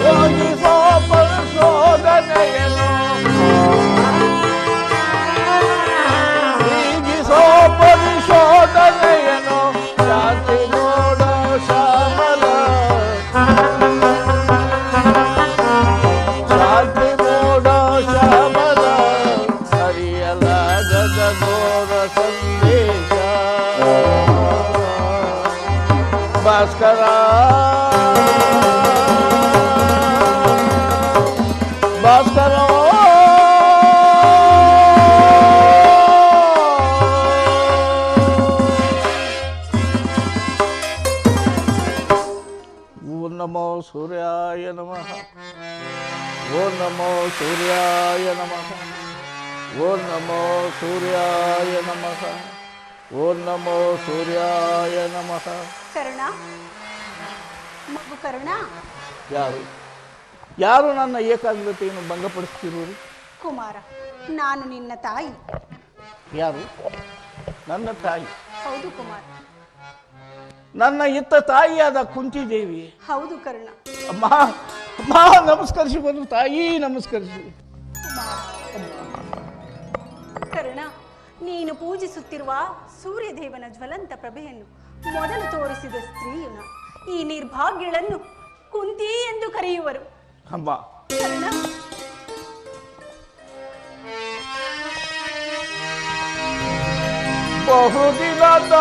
ಯೋಗಿಸೋ ಪರಿಶೋಧನೆಯನ್ನು ಈಗಿಸೋ ಪರಿಶೋಧನೆಯನ್ನು ಶಾಂತಿ ನೋಡೋ ಶ್ಯಾಮಲ. ಶಾಂತಿ ನೋಡೋ ಶ್ಯಾಮಲ ಅರಿಯಲಾಗದ ಘೋರ ಸಂದೇಶ. ಭಾಸ್ಕರ ಭಾಸ್ಕರ ಓಂ ನಮೋ ಸೂರ್ಯಾಯ ನಮಃ. ಓಂ ನಮೋ ಸೂರ್ಯಾಯ ನಮಃ. ಓಂ ನಮೋ ಸೂರ್ಯಾಯ ನಮಃ. ಓಂ ನಮೋ ಸೂರ್ಯಾಯ ನಮಃ. ಕರ್ಣ, ಮಗು ಕರ್ಣ. ಯಾರು ಯಾರು ನನ್ನ ಏಕಾಗ್ರತೆಯನ್ನು ಭಂಗಪಡಿಸ್ತಿರುವುದು? ಕುಮಾರ, ನಾನು ನಿನ್ನ ತಾಯಿ. ಯಾರು? ನನ್ನ ತಾಯಿ? ಹೌದು ಕುಮಾರ. ನನ್ನ ಇತ್ತ ತಾಯಿಯಾದ ಕುಂತಿದೇವಿ. ಹೌದು ಕರ್ಣ. ಅಮ್ಮ ಅಮ್ಮ ನಮಸ್ಕರಿಸಿ ಬಂದು ತಾಯಿ ನಮಸ್ಕರಿಸಿ. ಕರ್ಣ, ನೀನು ಪೂಜಿಸುತ್ತಿರುವ ಸೂರ್ಯದೇವನ ಜ್ವಲಂತ ಪ್ರಭೆಯನ್ನು ಮೊದಲು ತೋರಿಸಿದ ಸ್ತ್ರೀಯು ಈ ನಿರ್ಭಾಗ್ಯಳನ್ನು ಕುಂತಿ ಎಂದು ಕರೆಯುವರು. ಅಮ್ಮ ಕರ್ಣ, ಬಹುದಿನದ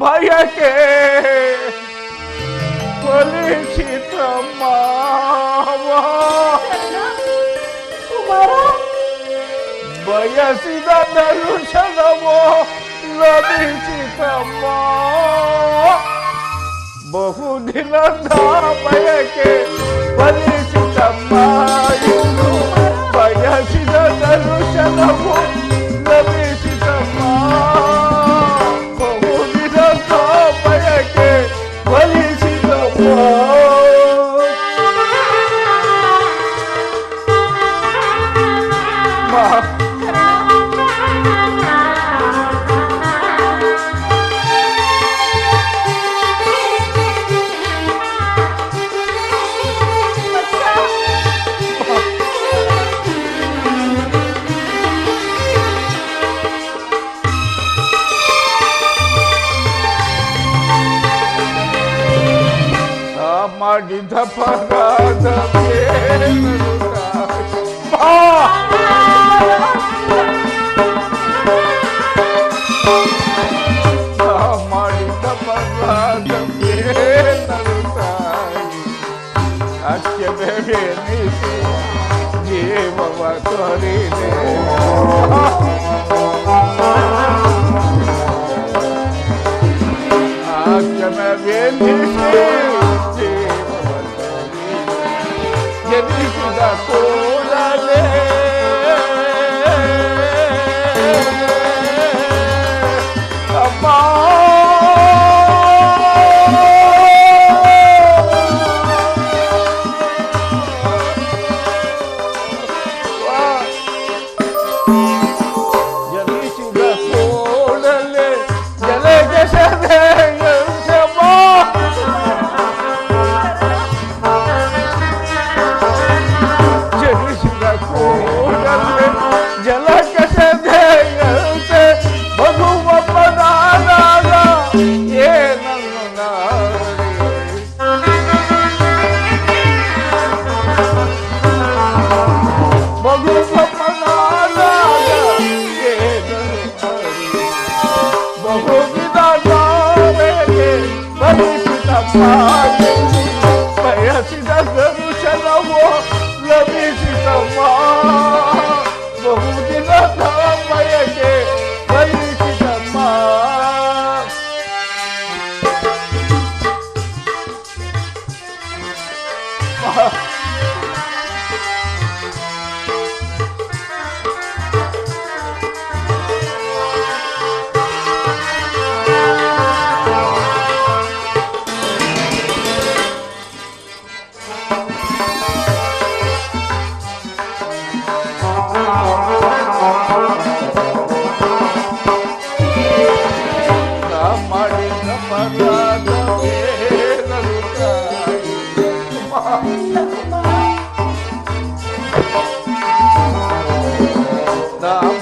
ಬಯಕೆ ಫಲಿಸಿತಮ್ಮ. ಕುಮಾರ, ಬಯಸಿದ ದರ್ಶನವೋ ಲಭಿಸಿತಮ್ಮ. ಬಹುದಿನದ ಬಯಕೆ ಫಲಿಸಿತಮ್ಮ. ಎಂದು ಬಯಸಿದ ದರ್ಶನವೋ ಲಭಿಸಿತಮ್ಮ. ಬಹುದಿನದ ಬಯಕೆ ಫಲಿಸಿತಮ್ಮ. ಮಾಡಿದ ಪರಾಧ ಮಾಡಿದ ಪರಾಧ ಅಕ್ಕೆ ಬೆನಿಸಿ ಜೀವವ ತೊರಿದೆ. ಅಕ್ಕನ ಬೆನಿಸಿ ಜನಿಸಿದ ಕೂಡಲೇ ಅಮ್ಮ ಬಯಸಿದ ದರುಶನವೋ ಲಭಿಸಿದಮ್ಮ ಬಹುದಿನದ ಬಯಕೆ ಫಲಿಸಿದಮ್ಮ ಮಾಡಿದ ಪರಾಧವೇ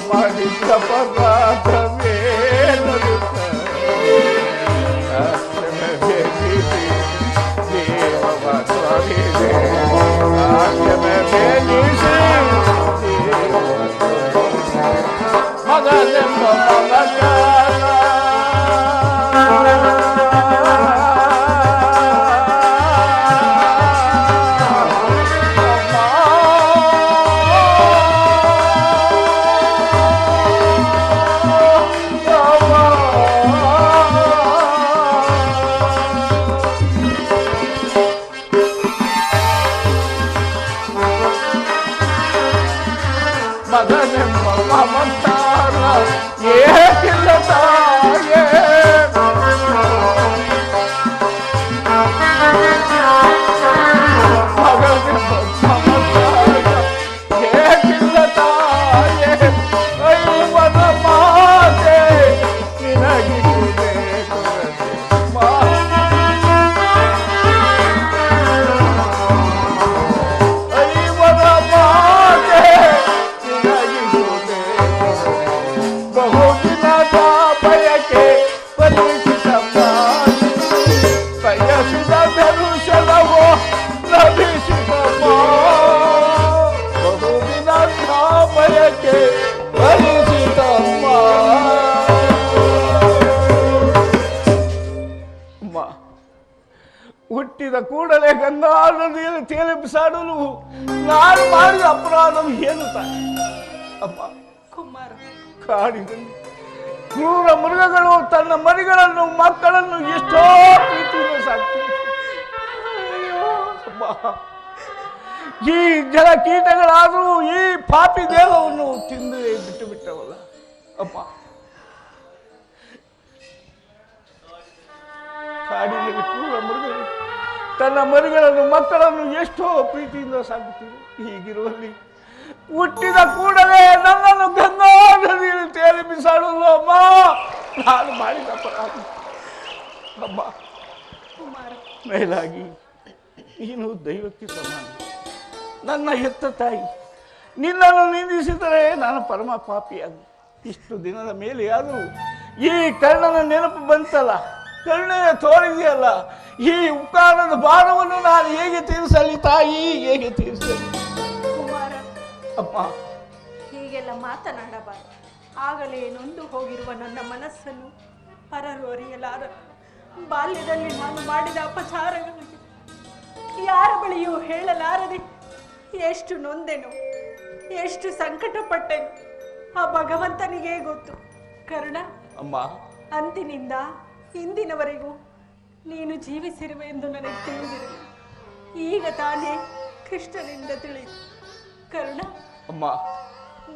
ಮಾಡಿದ ಪರಾಧವೇ ಮಗನೆಂಬ ಮಗ ಮಗನೆಂಬ ಮಮತಾರ ಏಕಿಲ್ಲ ತಾಯೇ ಮಗನೆಂಬ ಮಮತಾರ ಏಕಿಲ್ಲ ತಾಯೇ ಐವನ ಮಾತೆ ನಿನಗಿರುವೆ ಐವನ ಮಾತೆ ಬಹುದಿನದ ಬಯಕೆ ಫಲಿಸಿದಮ್ಮ ಬಯಸಿದ ದರುಶನವೋ ಲಭಿಸಿದಮ್ಮ ಬಹುದಿನದ ಬಯಕೆ ಫಲಿಸಿದಮ್ಮ ಅಮ್ಮ ಹುಟ್ಟಿದ ಕೂಡಲೇ ಗಂಗಾ ನದಿಯಲ್ಲಿ ತೇಲಿ ಬಿಸಾಡಲು ನಾನು ಮಾಡಿದ ಅಪರಾಧವು ಏನು ತಾಯಿ ಅಮ್ಮ ಕುಮಾರ, ಕಾಡಿನಲ್ಲಿ ಕ್ರೂರ ಮೃಗಗಳು ತನ್ನ ಮರಿಗಳನ್ನು ಮಕ್ಕಳನ್ನು ಎಷ್ಟೋ ಪ್ರೀತಿಯಿಂದ ಸಾಕ್ತಿವೆ ಅಮ್ಮ. ಈ ಜಲ ಕೀಟಗಳಾದರೂ ಈ ಪಾಪಿ ದೇಹವನ್ನು ತಿಂದು ಬಿಟ್ಟು ಬಿಟ್ಟವಲ್ಲ ಅಮ್ಮ. ಕಾಡಿನಲ್ಲಿ ಕ್ರೂರ ಮೃಗಗಳು ತನ್ನ ಮರಿಗಳನ್ನು ಮಕ್ಕಳನ್ನು ಎಷ್ಟೋ ಪ್ರೀತಿಯಿಂದ ಸಾಕುತ್ತಿವೆ. ಹೀಗಿರುವಲ್ಲಿ ಹುಟ್ಟಿದ ಕೂಡಲೇ ನನ್ನನ್ನು ಗಂಗಾ ನದಿಯಲ್ಲಿ ತೇಲಿ ಬಿಸಾಡಲು ಅಮ್ಮ ನಾನು ಮಾಡಿದ ಅಪರಾಧ ಅಮ್ಮ. ಕುಮಾರ, ಮೇಲಾಗಿ ನೀನು ದೈವಕ್ಕೆ ಸಮಾನ, ನನ್ನ ಹೆತ್ತ ತಾಯಿ. ನಿನ್ನನ್ನು ನಿಂದಿಸಿದರೆ ನಾನು ಪರಮ ಪಾಪಿಯಾಗ. ಇಷ್ಟು ದಿನದ ಮೇಲೆ ಆದರೂ ಈ ಕರ್ಣನ ನೆನಪು ಬಂತಲ್ಲ, ಕರುಣೆಯ ತೋರಿದೆಯಲ್ಲ, ಈ ಉಪಕಾರದ ಭಾರವನ್ನು ನಾನು ಹೇಗೆ ತೀರಿಸಲಿ ತಾಯಿ, ಹೇಗೆ ತೀರಿಸಲಿ ಕುಮಾರ, ಅಮ್ಮ. ಹೀಗೆಲ್ಲ ಮಾತನಾಡಬಾರದು. ಆಗಲೇ ನೊಂದು ಹೋಗಿರುವ ನನ್ನ ಮನಸ್ಸನ್ನು ಪರರು ಅರಿಯಲಾರರು. ಬಾಲ್ಯದಲ್ಲಿ ನಾನು ಮಾಡಿದ ಅಪಚಾರಗಳಿಗೆ ಯಾರ ಬಳಿಯೂ ಹೇಳಲಾರದೆ ಎಷ್ಟು ನೊಂದೆನು, ಎಷ್ಟು ಸಂಕಟಪಟ್ಟೆನು ಆ ಭಗವಂತನಿಗೇ ಗೊತ್ತು. ಕರುಣ, ಅಮ್ಮ, ಅಂದಿನಿಂದ ಇಂದಿನವರೆಗೂ ನೀನು ಜೀವಿಸಿರುವೆ ಎಂದು ನನಗೆ ತಿಳಿದಿರಲಿಲ್ಲ. ಈಗ ತಾನೇ ಕೃಷ್ಣನಿಂದ ತಿಳಿದು. ಕರುಣ, ಅಮ್ಮ,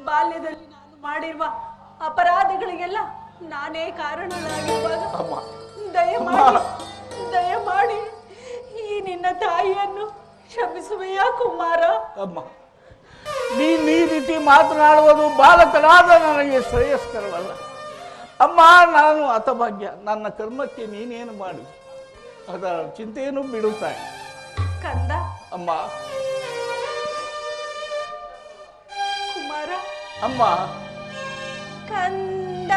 ಬಾಲ್ಯದಲ್ಲಿ ನಾನು ಮಾಡಿರುವ ಅಪರಾಧಗಳಿಗೆಲ್ಲ ನಾನೇ ಕಾರಣನಾಗಿರುವಾಗ ಅಮ್ಮ, ದಯಮಾಡಿ ಈ ನಿನ್ನ ತಾಯಿಯನ್ನು ಕ್ಷಮಿಸುವೆಯಾ ಕುಮಾರ? ಅಮ್ಮ, ನೀನು ಈ ರೀತಿ ಮಾತನಾಡುವುದು ಬಾಲಕನಾದ ನನಗೆ ಶ್ರೇಯಸ್ಕರವಲ್ಲ ಅಮ್ಮ. ನಾನು ಹತಭಾಗ್ಯ. ನನ್ನ ಕರ್ಮಕ್ಕೆ ನೀನೇನು ಮಾಡಿ ಅದರ ಚಿಂತೆಯನ್ನು ಬಿಡುತ್ತಾನೆ ಕಂದ. ಅಮ್ಮ. ಕುಮಾರ, ಅಮ್ಮ, ಕಂದ.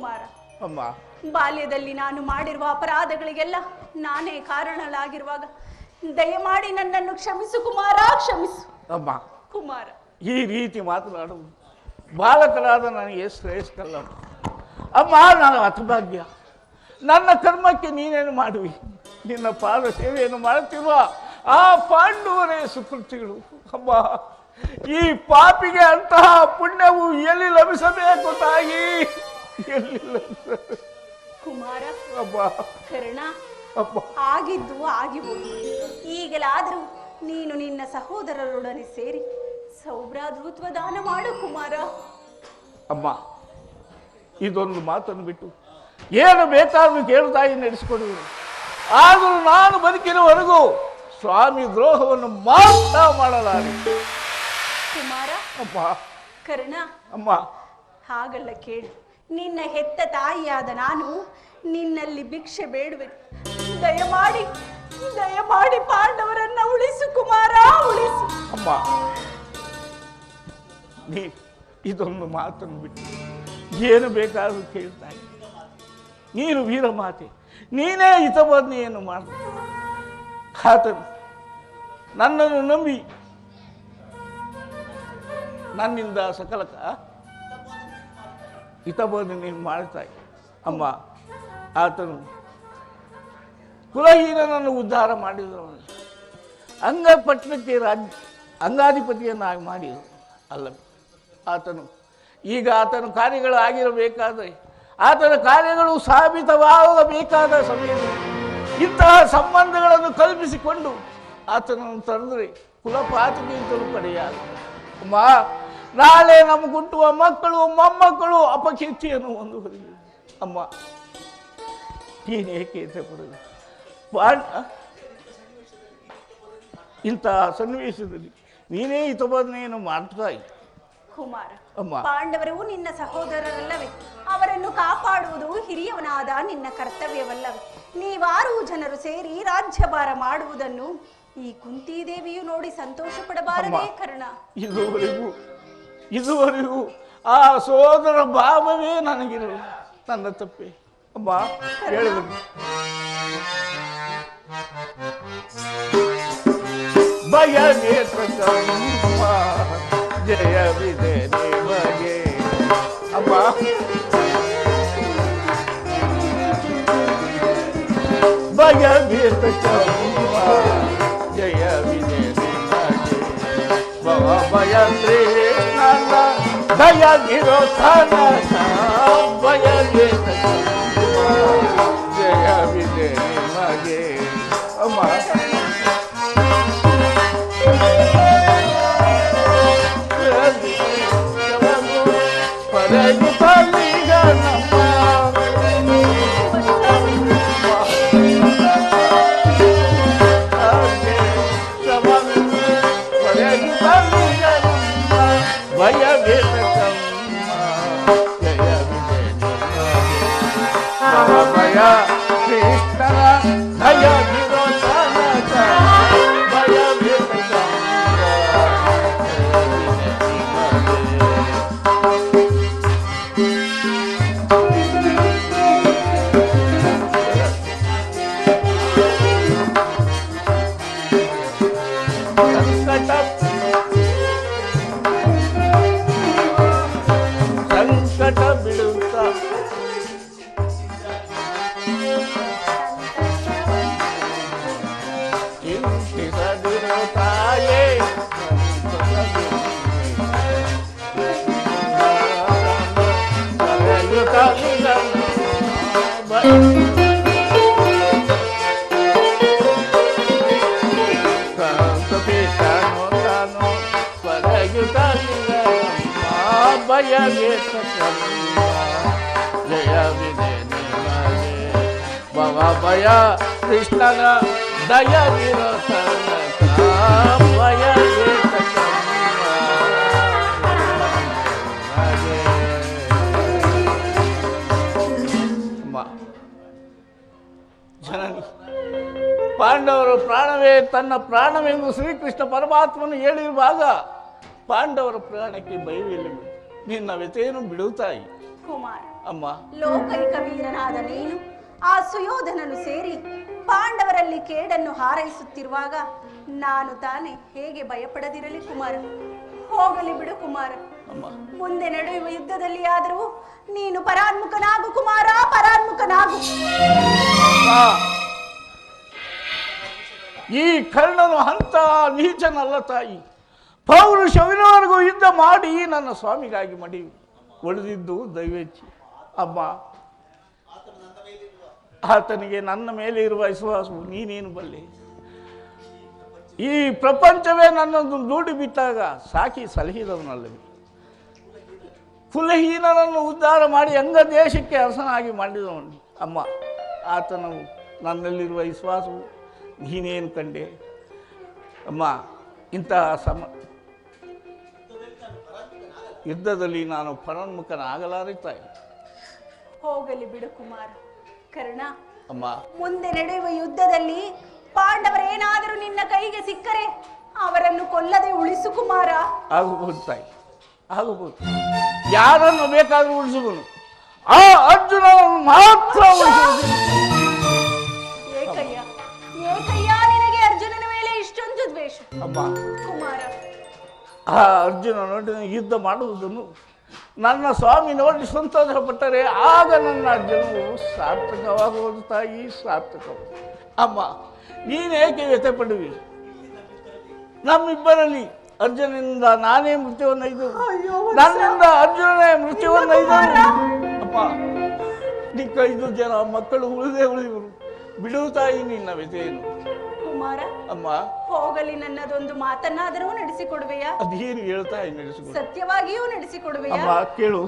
ಕುಮಾರ, ಅಮ್ಮ ಬಾಲ್ಯದಲ್ಲಿ ನಾನು ಮಾಡಿರುವ ಅಪರಾಧಗಳಿಗೆಲ್ಲ ನಾನೇ ಕಾರಣಳಾಗಿರುವಾಗ ದಯಮಾಡಿ ನನ್ನನ್ನು ಕ್ಷಮಿಸು ಕುಮಾರ, ಕ್ಷಮಿಸು ಅಮ್ಮ, ಕುಮಾರ. ಈ ರೀತಿ ಮಾತನಾಡುವುದು ಬಾಲಕರಾದ ನನಗೆ ಶ್ರೇಷ್ಠಲ್ಲ ಅಮ್ಮ. ನಾನು ಹತಭಾಗ್ಯ. ನನ್ನ ಕರ್ಮಕ್ಕೆ ನೀನೇನು ಮಾಡುವಿ? ನಿನ್ನ ಪಾದ ಸೇವೆಯನ್ನು ಮಾಡುತ್ತಿರುವ ಆ ಪಾಂಡವರೇ ಸುಕೃತಿಗಳು ಅಮ್ಮ. ಈ ಪಾಪಿಗೆ ಅಂತಹ ಪುಣ್ಯವು ಎಲ್ಲಿ ಲಭಿಸಬೇಕು ತಾಯಿ? ಎಲ್ಲಿ ಲಭಿಸಬೇಕು ಕುಮಾರ? ಅಮ್ಮ, ಕರ್ಣ, ಅಮ್ಮ. ಆಗಿದ್ದು ಆಗಿ ಹೋಗಿ. ಈಗಲಾದರೂ ನೀನು ನಿನ್ನ ಸಹೋದರರೊಡನೆ ಸೇರಿ ಸೌಭ್ರಾತೃತ್ವ ದಾನ ಮಾಡು ಕುಮಾರ. ಅಮ್ಮ, ಇದೊಂದು ಮಾತನ್ನು ಬಿಟ್ಟು ಏನು ಬೇಕಾದ್ರೂ ಕೇಳುತ್ತಾಯಿ ನಡೆಸಿಕೊಡುವುದು. ಆದರೂ ನಾನು ಬದುಕಿನವರೆಗೂ ಸ್ವಾಮಿ ದ್ರೋಹವನ್ನು ಮಾತ್ರ ಮಾಡಲಾರೆ. ಕುಮಾರ, ಅಮ್ಮ, ಕರ್ಣ, ಅಮ್ಮ. ಹಾಗಲ್ಲ ಕೇಳು. ನಿನ್ನ ಹೆತ್ತ ತಾಯಿಯಾದ ನಾನು ನಿನ್ನಲ್ಲಿ ಭಿಕ್ಷೆ ಬೇಡುವೆ. ದಯಮಾಡಿ ಪಾಂಡವರನ್ನ ಉಳಿಸು ಕುಮಾರ, ಉಳಿಸು. ಅಮ್ಮ, ನೀ ಇದೊಂದು ಮಾತನ್ನು ಬಿಟ್ಟು ಏನು ಬೇಕಾದರೂ ಕೇಳ್ತಾಯಿ. ನೀನು ವೀರಮಾತೆ, ನೀನೇ ಹಿತಬೋಧನೆಯನ್ನು ಮಾಡು. ಆತನು ನನ್ನನ್ನು ನಂಬಿ ನನ್ನಿಂದ ಸಕಲಕ ಹಿತಬೋಧನೆಯನ್ನು ಮಾಡ್ತಾಯಿ. ಅಮ್ಮ, ಆತನು ಕುಲಹೀನನನ್ನು ಉದ್ಧಾರ ಮಾಡಿದವನು, ಅಂಗಪಟ್ಟಣಕ್ಕೆ ಅಂಗಾಧಿಪತಿಯನ್ನಾಗಿ ಮಾಡಿದರು ಅಲ್ಲವೇ? ಈಗ ಆತನ ಕಾರ್ಯಗಳು ಆಗಿರಬೇಕಾದರೆ, ಆತನ ಕಾರ್ಯಗಳು ಸಾಬೀತವಾಗಬೇಕಾದ ಸಮಯದಲ್ಲಿ ಇಂತಹ ಸಂಬಂಧಗಳನ್ನು ಕಲ್ಪಿಸಿಕೊಂಡು ಆತನನ್ನು ತಂದರೆ ಕುಲಪಾತಕ್ಕಿಂತಲೂ ಪಡೆಯಾದ. ಅಮ್ಮ, ನಾಳೆ ನಮಗುಂಟುವ ಮಕ್ಕಳು ಮೊಮ್ಮಕ್ಕಳು ಅಪಕೀರ್ತಿಯನ್ನು ಹೊಂದುವರಿಗೆ. ಅಮ್ಮ, ನೀನೇಕೆ ಪಡೆದು ಇಂತಹ ಸನ್ನಿವೇಶದಲ್ಲಿ ನೀನೇ ಹಿತಬೋಧನೆಯನ್ನು ಮಾಡ್ತಾ ಇದ್ದ. ಕುಮಾರ, ಅಮ್ಮ, ಪಾಂಡವರು ನಿನ್ನ ಸಹೋದರರಲ್ಲವೇ? ಅವರನ್ನು ಕಾಪಾಡುವುದು ಹಿರಿಯವನಾದ ನಿನ್ನ ಕರ್ತವ್ಯವಲ್ಲವೇ? ನೀವಾರು ಜನರು ಸೇರಿ ರಾಜ್ಯಭಾರ ಮಾಡುವುದನ್ನು ಈ ಕುಂತಿದೇವಿಯು ನೋಡಿ ಸಂತೋಷ ಪಡಬಾರದೇ ಕರ್ಣ? ಇದುವರೆಗೂ ಆ ಸೋದರ ಭಾವವೇ ನನಗಿರಲು ನನ್ನ ತಪ್ಪೆ. ಅಮ್ಮ, ಹೇಳಿದ್ರು ಭಯವೇ ಪ್ರಕಂಪ ಜಯವಿದೆ ನಿಮಗೆ. ಅಮ್ಮ, ಭಯವೇ ಪ್ರಕಂಪ ಜಯವಿದೆ ನಿಮಗೆ. ಭಯ ಶ್ರೀನಂದ ಭಯವಿರೋ ತನಕ ಭಯವೇ ಪ್ರಕಂಪ ಜಯವಿದೆ ನಿಮಗೆ. ಅಮ್ಮ, ಸಂಕಟ ಬಿಡುತ್ತ ಚಿಂತಿಸದಿರೋ ತಾಯೇ. ಭಯವೇ ಜಯವಿದೆ ನಿಮಗೆ. ಭಯ ಕೃಷ್ಣನ ದಯವಿರೋ ತನಕ ಭಯವೇ ಜನನಿ. ಪಾಂಡವರ ಪ್ರಾಣವೇ ತನ್ನ ಪ್ರಾಣವೆಂದು ಶ್ರೀಕೃಷ್ಣ ಪರಮಾತ್ಮನು ಹೇಳಿರುವಾಗ ಪಾಂಡವರ ಪ್ರಾಣಕ್ಕೆ ಭಯವಿಲ್ಲ. ನಿನ್ನ ವ್ಯತೆಯನ್ನು ಬಿಡುತ್ತಾಯಿ. ಕುಮಾರ, ಅಮ್ಮ. ಲೋಕೈಕ ವೀರನಾದ ನೀನು ಆ ಸುಯೋಧನನು ಸೇರಿ ಪಾಂಡವರಲ್ಲಿ ಕೇಡನ್ನು ಹಾರೈಸುತ್ತಿರುವಾಗ ನಾನು ತಾನೇ ಹೇಗೆ ಭಯಪಡದಿರಲಿ ಕುಮಾರ? ಹೋಗಲಿ ಬಿಡು ಕುಮಾರ. ಮುಂದೆ ನಡೆಯುವ ಯುದ್ಧದಲ್ಲಿ ಆದರೂ ನೀನು ಪರಾನ್ಮುಖನಾಗು ಕುಮಾರ, ಪರಾನ್ಮುಖನಾಗು. ಈ ಕರ್ಣನು ಅಂತ ನೀಚನಲ್ಲ ತಾಯಿ. ಪೌರುಷವಿನವರೆಗೂ ಯುದ್ಧ ಮಾಡಿ ನನ್ನ ಸ್ವಾಮಿಗಾಗಿ ಮಡಿ ಉಳಿದಿದ್ದು ದೈವೇಚ್ಛೆ. ಅಮ್ಮ, ಆತನಿಗೆ ನನ್ನ ಮೇಲೆ ಇರುವ ವಿಶ್ವಾಸವು ನೀನೇನು ಬಲ್ಲೆ? ಈ ಪ್ರಪಂಚವೇ ನನ್ನನ್ನು ದೂಡಿ ಬಿಟ್ಟಾಗ ಸಾಕಿ ಸಲಹಿದವನಲ್ಲವೇ? ಕುಲಹೀನರನ್ನು ಉದ್ಧಾರ ಮಾಡಿ ಅಂಗ ದೇಶಕ್ಕೆ ಅರಸನಾಗಿ ಮಾಡಿದವನು. ಅಮ್ಮ, ಆತನು ನನ್ನಲ್ಲಿರುವ ವಿಶ್ವಾಸವು ನೀನೇನು ಕಂಡೆ? ಅಮ್ಮ, ಇಂತಹ ಯುದ್ಧದಲ್ಲಿ ನಾನು ಪರಾನ್ಮುಖನಾಗಲಾರೆ ತಾಯಿ. ಹೋಗಲಿ ಬಿಡು ಕುಮಾರ. ಕರ್ಣ, ಅಮ್ಮ, ಮುಂದೆ ನಡೆಯುವ ಯುದ್ಧದಲ್ಲಿ ಪಾಂಡವರೇನಾದರೂ ನಿನ್ನ ಕೈಗೆ ಸಿಕ್ಕರೆ ಅವರನ್ನು ಕೊಲ್ಲದೆ ಉಳಿಸು ಕುಮಾರ. ಆಗಬಹುದು ತಾಯಿ, ಆಗಬಹುದು. ಯಾರನ್ನು ಬೇಕಾದರೂ ಉಳಿಸುವನು, ಆ ಅರ್ಜುನನನ್ನು ಮಾತ್ರ ಉಳಿಸುವುದಿಲ್ಲ. ಏಕಯ್ಯ, ಏಕಯ್ಯ, ನಿನಗೆ ಅರ್ಜುನನ ಮೇಲೆ ಇಷ್ಟೊಂದು ದ್ವೇಷ? ಅಮ್ಮ, ಕುಮಾರ, ಆ ಅರ್ಜುನ ನೋಡಿ ಯುದ್ಧ ಮಾಡುವುದನ್ನು ನನ್ನ ಸ್ವಾಮಿ ನೋಡಿ ಸಂತೋಷ ಪಟ್ಟರೆ ಆಗ ನನ್ನ ಜನ್ಮವು ಸಾರ್ಥಕವಾಗುವುದು ತಾಯಿ, ಸಾರ್ಥಕವಾಗುವುದು. ಅಮ್ಮ, ನೀನೇಕೆ ವ್ಯಥೆ ಪಡುವಿ? ನಮ್ಮಿಬ್ಬರಲ್ಲಿ ಅರ್ಜುನನಿಂದ ನಾನೇ ಮೃತ್ಯುವನ್ನೈದು, ನನ್ನಿಂದ ಅರ್ಜುನನೇ ಮೃತ್ಯುವನ್ನೈದು. ಅಮ್ಮ, ನಿಕ್ಕ 5 ಜನ ಮಕ್ಕಳು ಉಳಿಯುವರು. ಬಿಡು ತಾಯಿ ನಿನ್ನ ವ್ಯಥೆಯನ್ನು. ಕುಮಾರ, ಅಮ್ಮ, ಹೋಗಲಿ, ನನ್ನದೊಂದು ಮಾತನ್ನಾದರೂ ನಡೆಸಿಕೊಡುವೆಯಾ? ಅದೇನು ಹೇಳ್ತಾ ನಡೆಸಿಕೊಡು. ಸತ್ಯವಾಗಿಯೂ ನಡೆಸಿಕೊಡುವೆಯಾ? ಅಮ್ಮ, ಕೇಳು.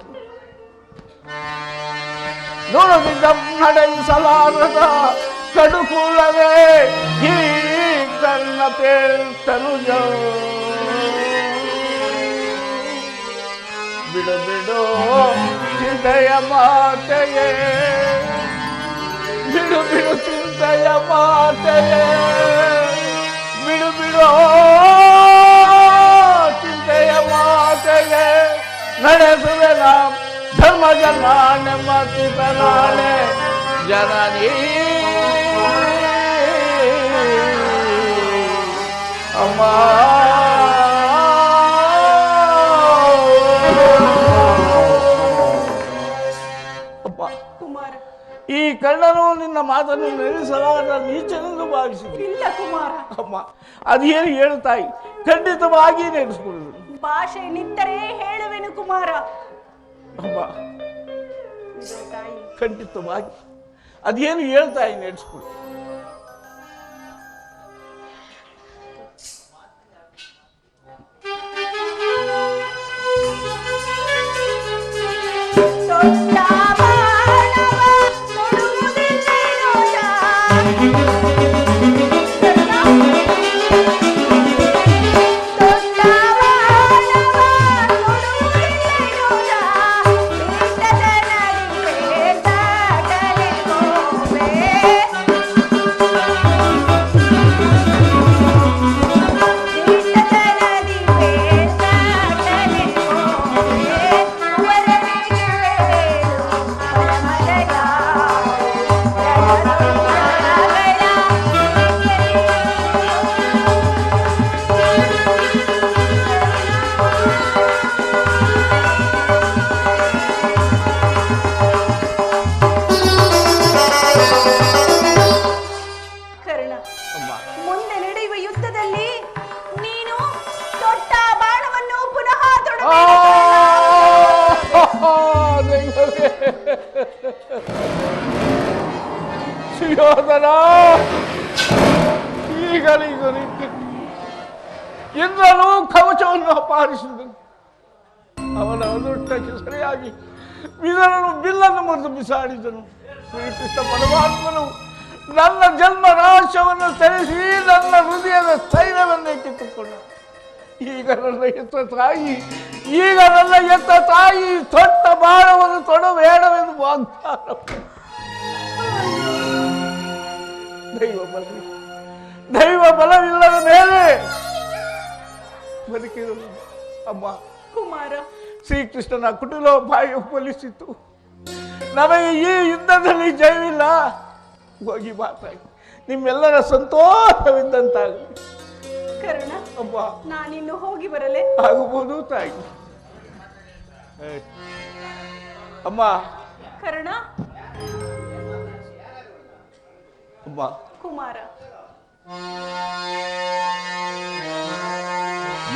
ನೋಡದಿದ್ದ ನಡೆಸಲಾರದ ಕಡುಕುಳವೇ ಈ ತನ್ನ ತನುಜ ಬಿಡು ಬಿಡು ಚಿಂತೆಯ ಮಾತೆಯೇ, ಬಿಡು ಬಿಡು ಚಿಂತೆಯ ಮಾತೆಯೇ, ಬಿಡು ಬಿಡು ಚಿಂತೆಯ ಮಾತೆಯೇ. ನಡೆಸುವೆ ನಾಂ ಧರ್ಮ ಜನ್ಮ ನೆಮ್ಮದಿತ ನಾಳೆ ಜನನೀ. ಅಮ್ಮ, ಕುಮಾರ, ಈ ಕರ್ಣನು ನಿನ್ನ ಮಾತನ್ನು ನಡೆಸಲಾದ ನೀಚನೆಂದು ಭಾವಿಸಿದೆ. ಇಲ್ಲ ಕುಮಾರ. ಅಮ್ಮ, ಅದೇನು ಹೇಳು ತಾಯಿ, ಖಂಡಿತವಾಗಿ ನಡೆಸಿಕೊಳ್ಳುವುದು. ಭಾಷೆ ನಿತ್ತರೆ ಹೇಳುವೆನು ಕುಮಾರ. ಅಮ್ಮ, ಇದು ತಾಯಿ. ಖಂಡಿತವಾಗಿ ಅದೇನು ಹೇಳ್ತಾಯಿ ನಡೆಸ್ಕೊಡು. ಮುಂದೆ ನಡೆಯುವ ಯುದ್ಧದಲ್ಲಿ ನೀನು ತೊಟ್ಟ ಬಾಣವನ್ನು ಪುನಃ ಸುಯೋಧನ, ಈಗಲೀಗ ಇಂದ್ರನು ಕವಚವನ್ನು ಅಪಹರಿಸಿದನು. ಅವನ ಅದೃಷ್ಟಕ್ಕೆ ಸರಿಯಾಗಿ ವಿದುರನು ಬಿಲ್ಲನ್ನು ಮುರಿದು ಬಿಸಾಡಿದನು. ಶ್ರೀಕೃಷ್ಣ ಪರಮಾತ್ಮನು ನನ್ನ ಜನ್ಮ ರಹಸ್ಯವನ್ನು ತಿಳಿಸಿ ನನ್ನ ಹೃದಯದ ಸ್ಥೈರ್ಯವನ್ನೇ ಕಿತ್ತುಕೊಂಡ. ಈಗ ನನ್ನ ಎತ್ತ ತಾಯಿ ತೊಟ್ಟ ಬಾಣವನ್ನು ತೊಡಬೇಡವೆಂದು ವಾಗ್ದಾನ. ದೈವ ಬಲವಿಲ್ಲದ ಮೇಲೆ ಬದುಕಿದರು. ಅಮ್ಮ, ಕುಮಾರ, ಶ್ರೀಕೃಷ್ಣನ ಕುಟಿಲೋಪಾಯ ಫಲಿಸಿತು. ನಮಗೆ ಈ ಯುದ್ಧದಲ್ಲಿ ಜಯವಿಲ್ಲ. ಹೋಗಿ ಮಾತಾಡಿ ನಿಮ್ಮೆಲ್ಲರ ಸಂತೋಷವಿದ್ದಂತಾಗಲಿ. ಕರ್ಣ, ಅಮ್ಮ ನಾನಿನ್ನು ಹೋಗಿ ಬರಲೆ? ಆಗಬಹುದು ತಾಯಿ. ಅಮ್ಮ ಕರ್ಣ. ಅಮ್ಮ ಕುಮಾರ.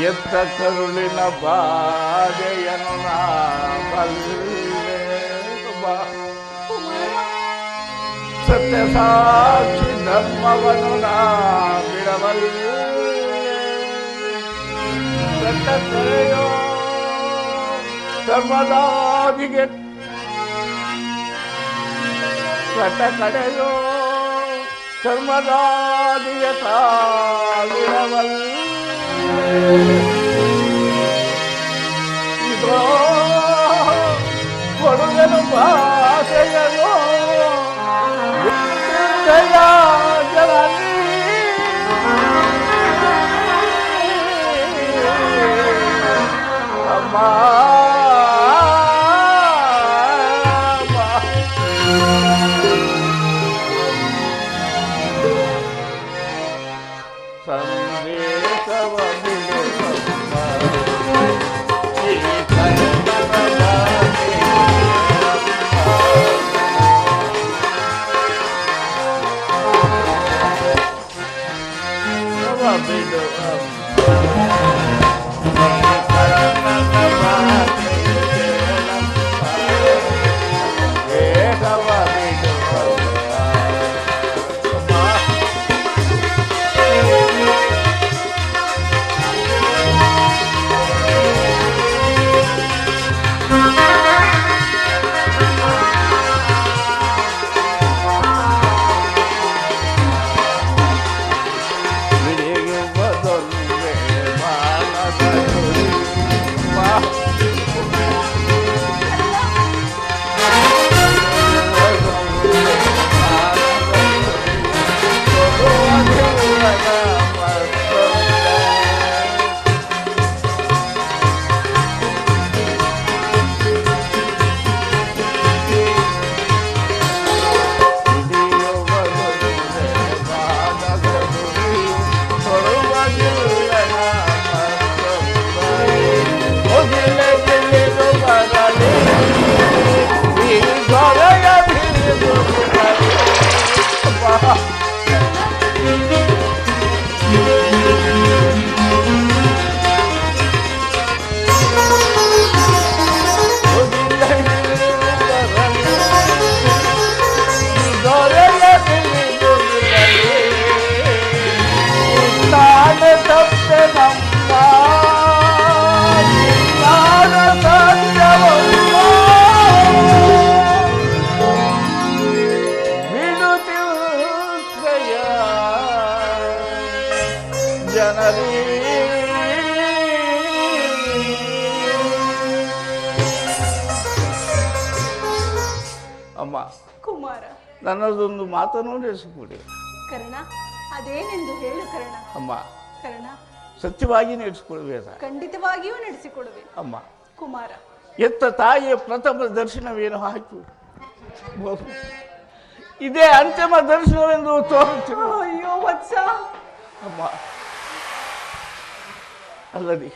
ಎತ್ತ ಕರುಳಿನ ಬಾಧೆಯನ್ನು ನಾ ಬಲ್ಲೆ. ಅಮ್ಮ ಸತ್ಯ ಸಾಕ್ಷಿ ಧರ್ಮವನ್ನು ನಾ ಬಿಡಬಲ್ಲೆ. ಕಟ್ಟ ಕರೆಯೋ ಧರ್ಮದಾದಿಗೆ ಕಟ್ಟ ಕಡೆಯೋ ಧರ್ಮದಾದಿಗೆ ತಾವಿರಬಲ್ಲೆ. ಇದೋ ಕೊಡುಗನು ಭಾಷೆಯನು ಜನನಿ ಅಮ್ಮ ಸಂದೇಶವ ಬಿಡುವ ಈ ಕನ್ನಡ ಅಮ್ಮ ಕುಮಾರ. ನನ್ನದೊಂದು ಮಾತನ್ನು ನಡೆಸಿಕೊಡಿ. ಕರ್ಣ, ಅದೇನೆಂದು ಹೇಳು ಕರ್ಣ. ಅಮ್ಮ ಕರ್ಣ, ಸತ್ಯವಾಗಿ ನಡೆಸಿಕೊಳ್ಬೇಕ. ಖಂಡಿತವಾಗಿಯೂ ನಡೆಸಿಕೊಡುವೆ. ಅಮ್ಮ ಕುಮಾರ. ಎತ್ತ ತಾಯಿಯ ಪ್ರಥಮ ದರ್ಶನವೇನು ಆಯ್ತು, ಇದೇ ಅಂತಿಮ ದರ್ಶನವೆಂದು ತೋರುತ್ತಿದೆ. ಅಯ್ಯೋ ವತ್ಸ. ಅಮ್ಮ ಅಲ್ಲದೆ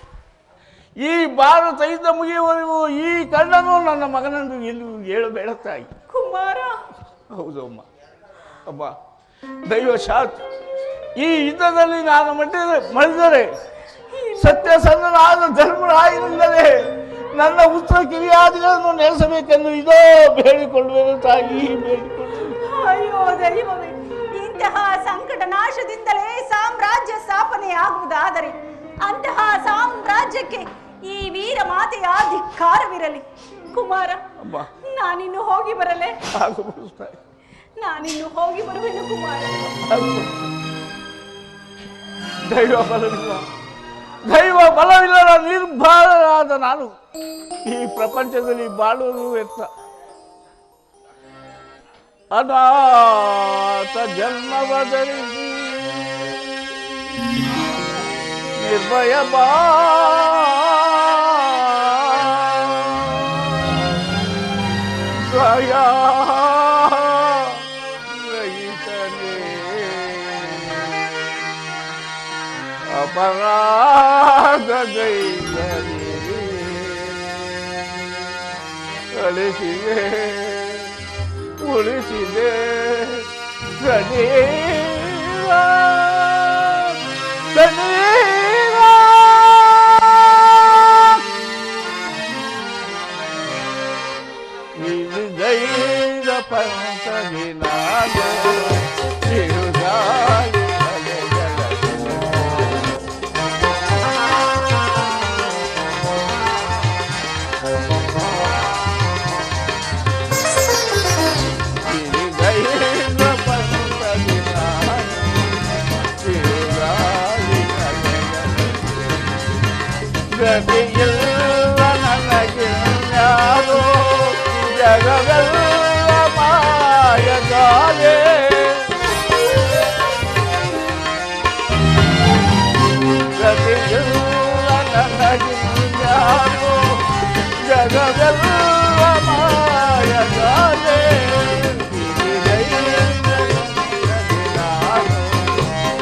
ಈ ಭಾರತ ಯುದ್ಧ ಮುಗಿಯುವವರೆಗೂ ಈ ಕಣ್ಣನು ನನ್ನ ಮಗನಂದು ಎಂದು ಹೇಳಬೇಡ ತಾಯಿ. ಕುಮಾರ. ಹೌದು ಅಮ್ಮ. ಅಮ್ಮ ದೈವಶಾತ್ ಈ ಯುದ್ಧದಲ್ಲಿ ನಾನು ಮಡಿದರೆ ಸತ್ಯಸಂಧನಾದ ಧರ್ಮರಾಯನಿಂದಲೇ ನನ್ನ ಉತ್ತರ ಕಿವಿಯಾದಿಗಳನ್ನು ನೆಲೆಸಬೇಕೆಂದು ಇದೋ ಬೇಡಿಕೊಳ್ಳುವೆನು ತಾಯಿ, ಬೇಡಿಕೊಳ್ಳುವೆನು. ಅಯ್ಯೋ ದೈವವೇ, ಇಂತಹ ಸಂಕಟ ನಾಶದಿಂದಲೇ ಸಾಮ್ರಾಜ್ಯ ಸ್ಥಾಪನೆ ಆಗುವುದಾದರೆ ಅಂತಹ ಸಾಮ್ರಾಜ್ಯಕ್ಕೆ ಈ ವೀರ ಮಾತೆಯ ಧಿಕ್ಕಾರವಿರಲಿ. ಕುಮಾರ, ನಾನಿನ್ನು ಹೋಗಿ ಬರಲೆ? ನಾನಿನ್ನು ಹೋಗಿ ಬರುವೆನು ಕುಮಾರ. ದೈವ ಬಲವಿಲ್ಲದ ನಿರ್ಭರನಾದ ನಾನು ಈ ಪ್ರಪಂಚದಲ್ಲಿ ಬಾಳುವುದು ವ್ಯರ್ಥ. ಅನಾಥ ಜನ್ಮವ ಧರಿಸಿ ನಿರ್ಭಯ ರಹಿತನೇ ಅಪರಾಧಗೈದರೆ ಅಳಿಸಿದೆ ಉಳಿಸಿದೆ ಸನೀರ ಸನೀರ ವಿಜಯದ ಪಂಚದಿನಾದ ತಿರುಗಾಲಿ ಗತಿಯಿಲ್ಲ ನನಗೆ ಯಾರೋ ಜಗವೆಲ್ಲ ಮಾಯಗಾಲೆ ಗತಿಯಿಲ್ಲ ನನಗೆ ಯಾರೋ ಜಗವೆಲ್ಲ ಮಾಯಗಾಲೆ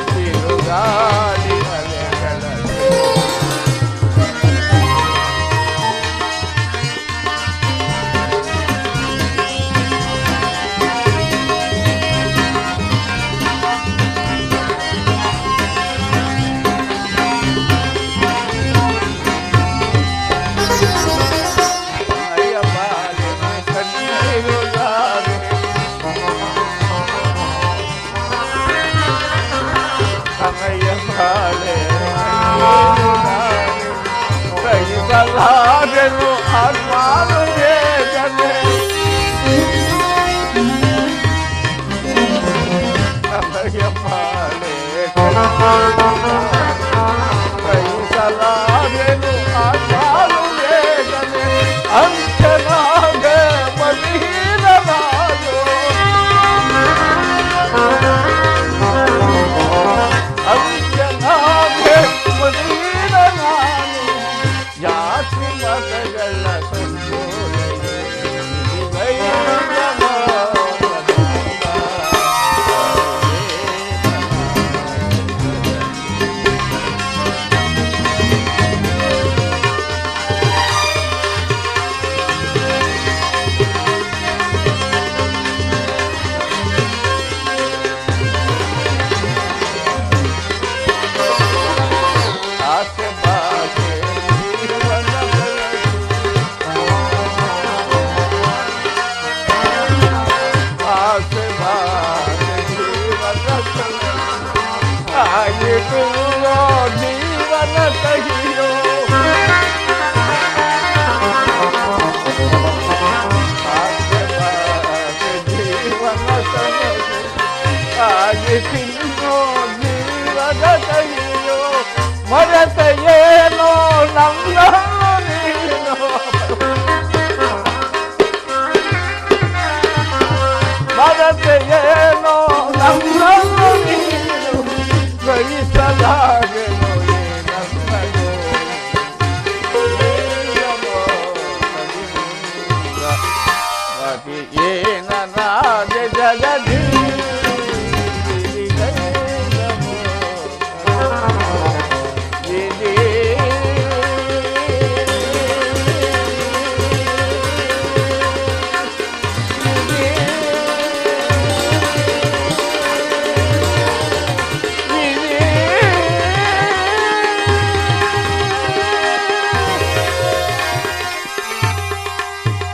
ತಿರುಗಾಲಿ ಅಲೆಗಳಲ್ಲಿ ಸಹಿಸಲಾಗನು ಆತ್ಮಾನು ವೇದನೆ ನಮಗೆ ಪಾಲೆ ಸಹಿಸಲಾಗನು ಆತ್ಮಾನು ವೇದನೆ ಅಂಚನಾಗ ಮಲೀನನಾಗೋ ಅಂಚನಾಗ ಮಲೀನನಾಗೋ ಜಾತಿ ಮತಗಳ ಆಸೆ ಬಾಸೆ ಆಸೆ ಬಾಸೆ ಆಗಿಬಿಡುವ ಜೀವನ ತೆಗಿಯೋ ಆಸೆ ಬಾಸೆ ಜೀವನ ತೆಗೆದು ಆಗಿ ತಿನ್ನೋ ಜೀವನ ತೆಗಿಯೋ ಮರೆತ ಏನೋ ನಮ್ಮ ನೀನು ಮರೆತ ಏನೋ ನಮ್ಮ ನೀನು ಗ್ರಹಿಸಲಾಗನು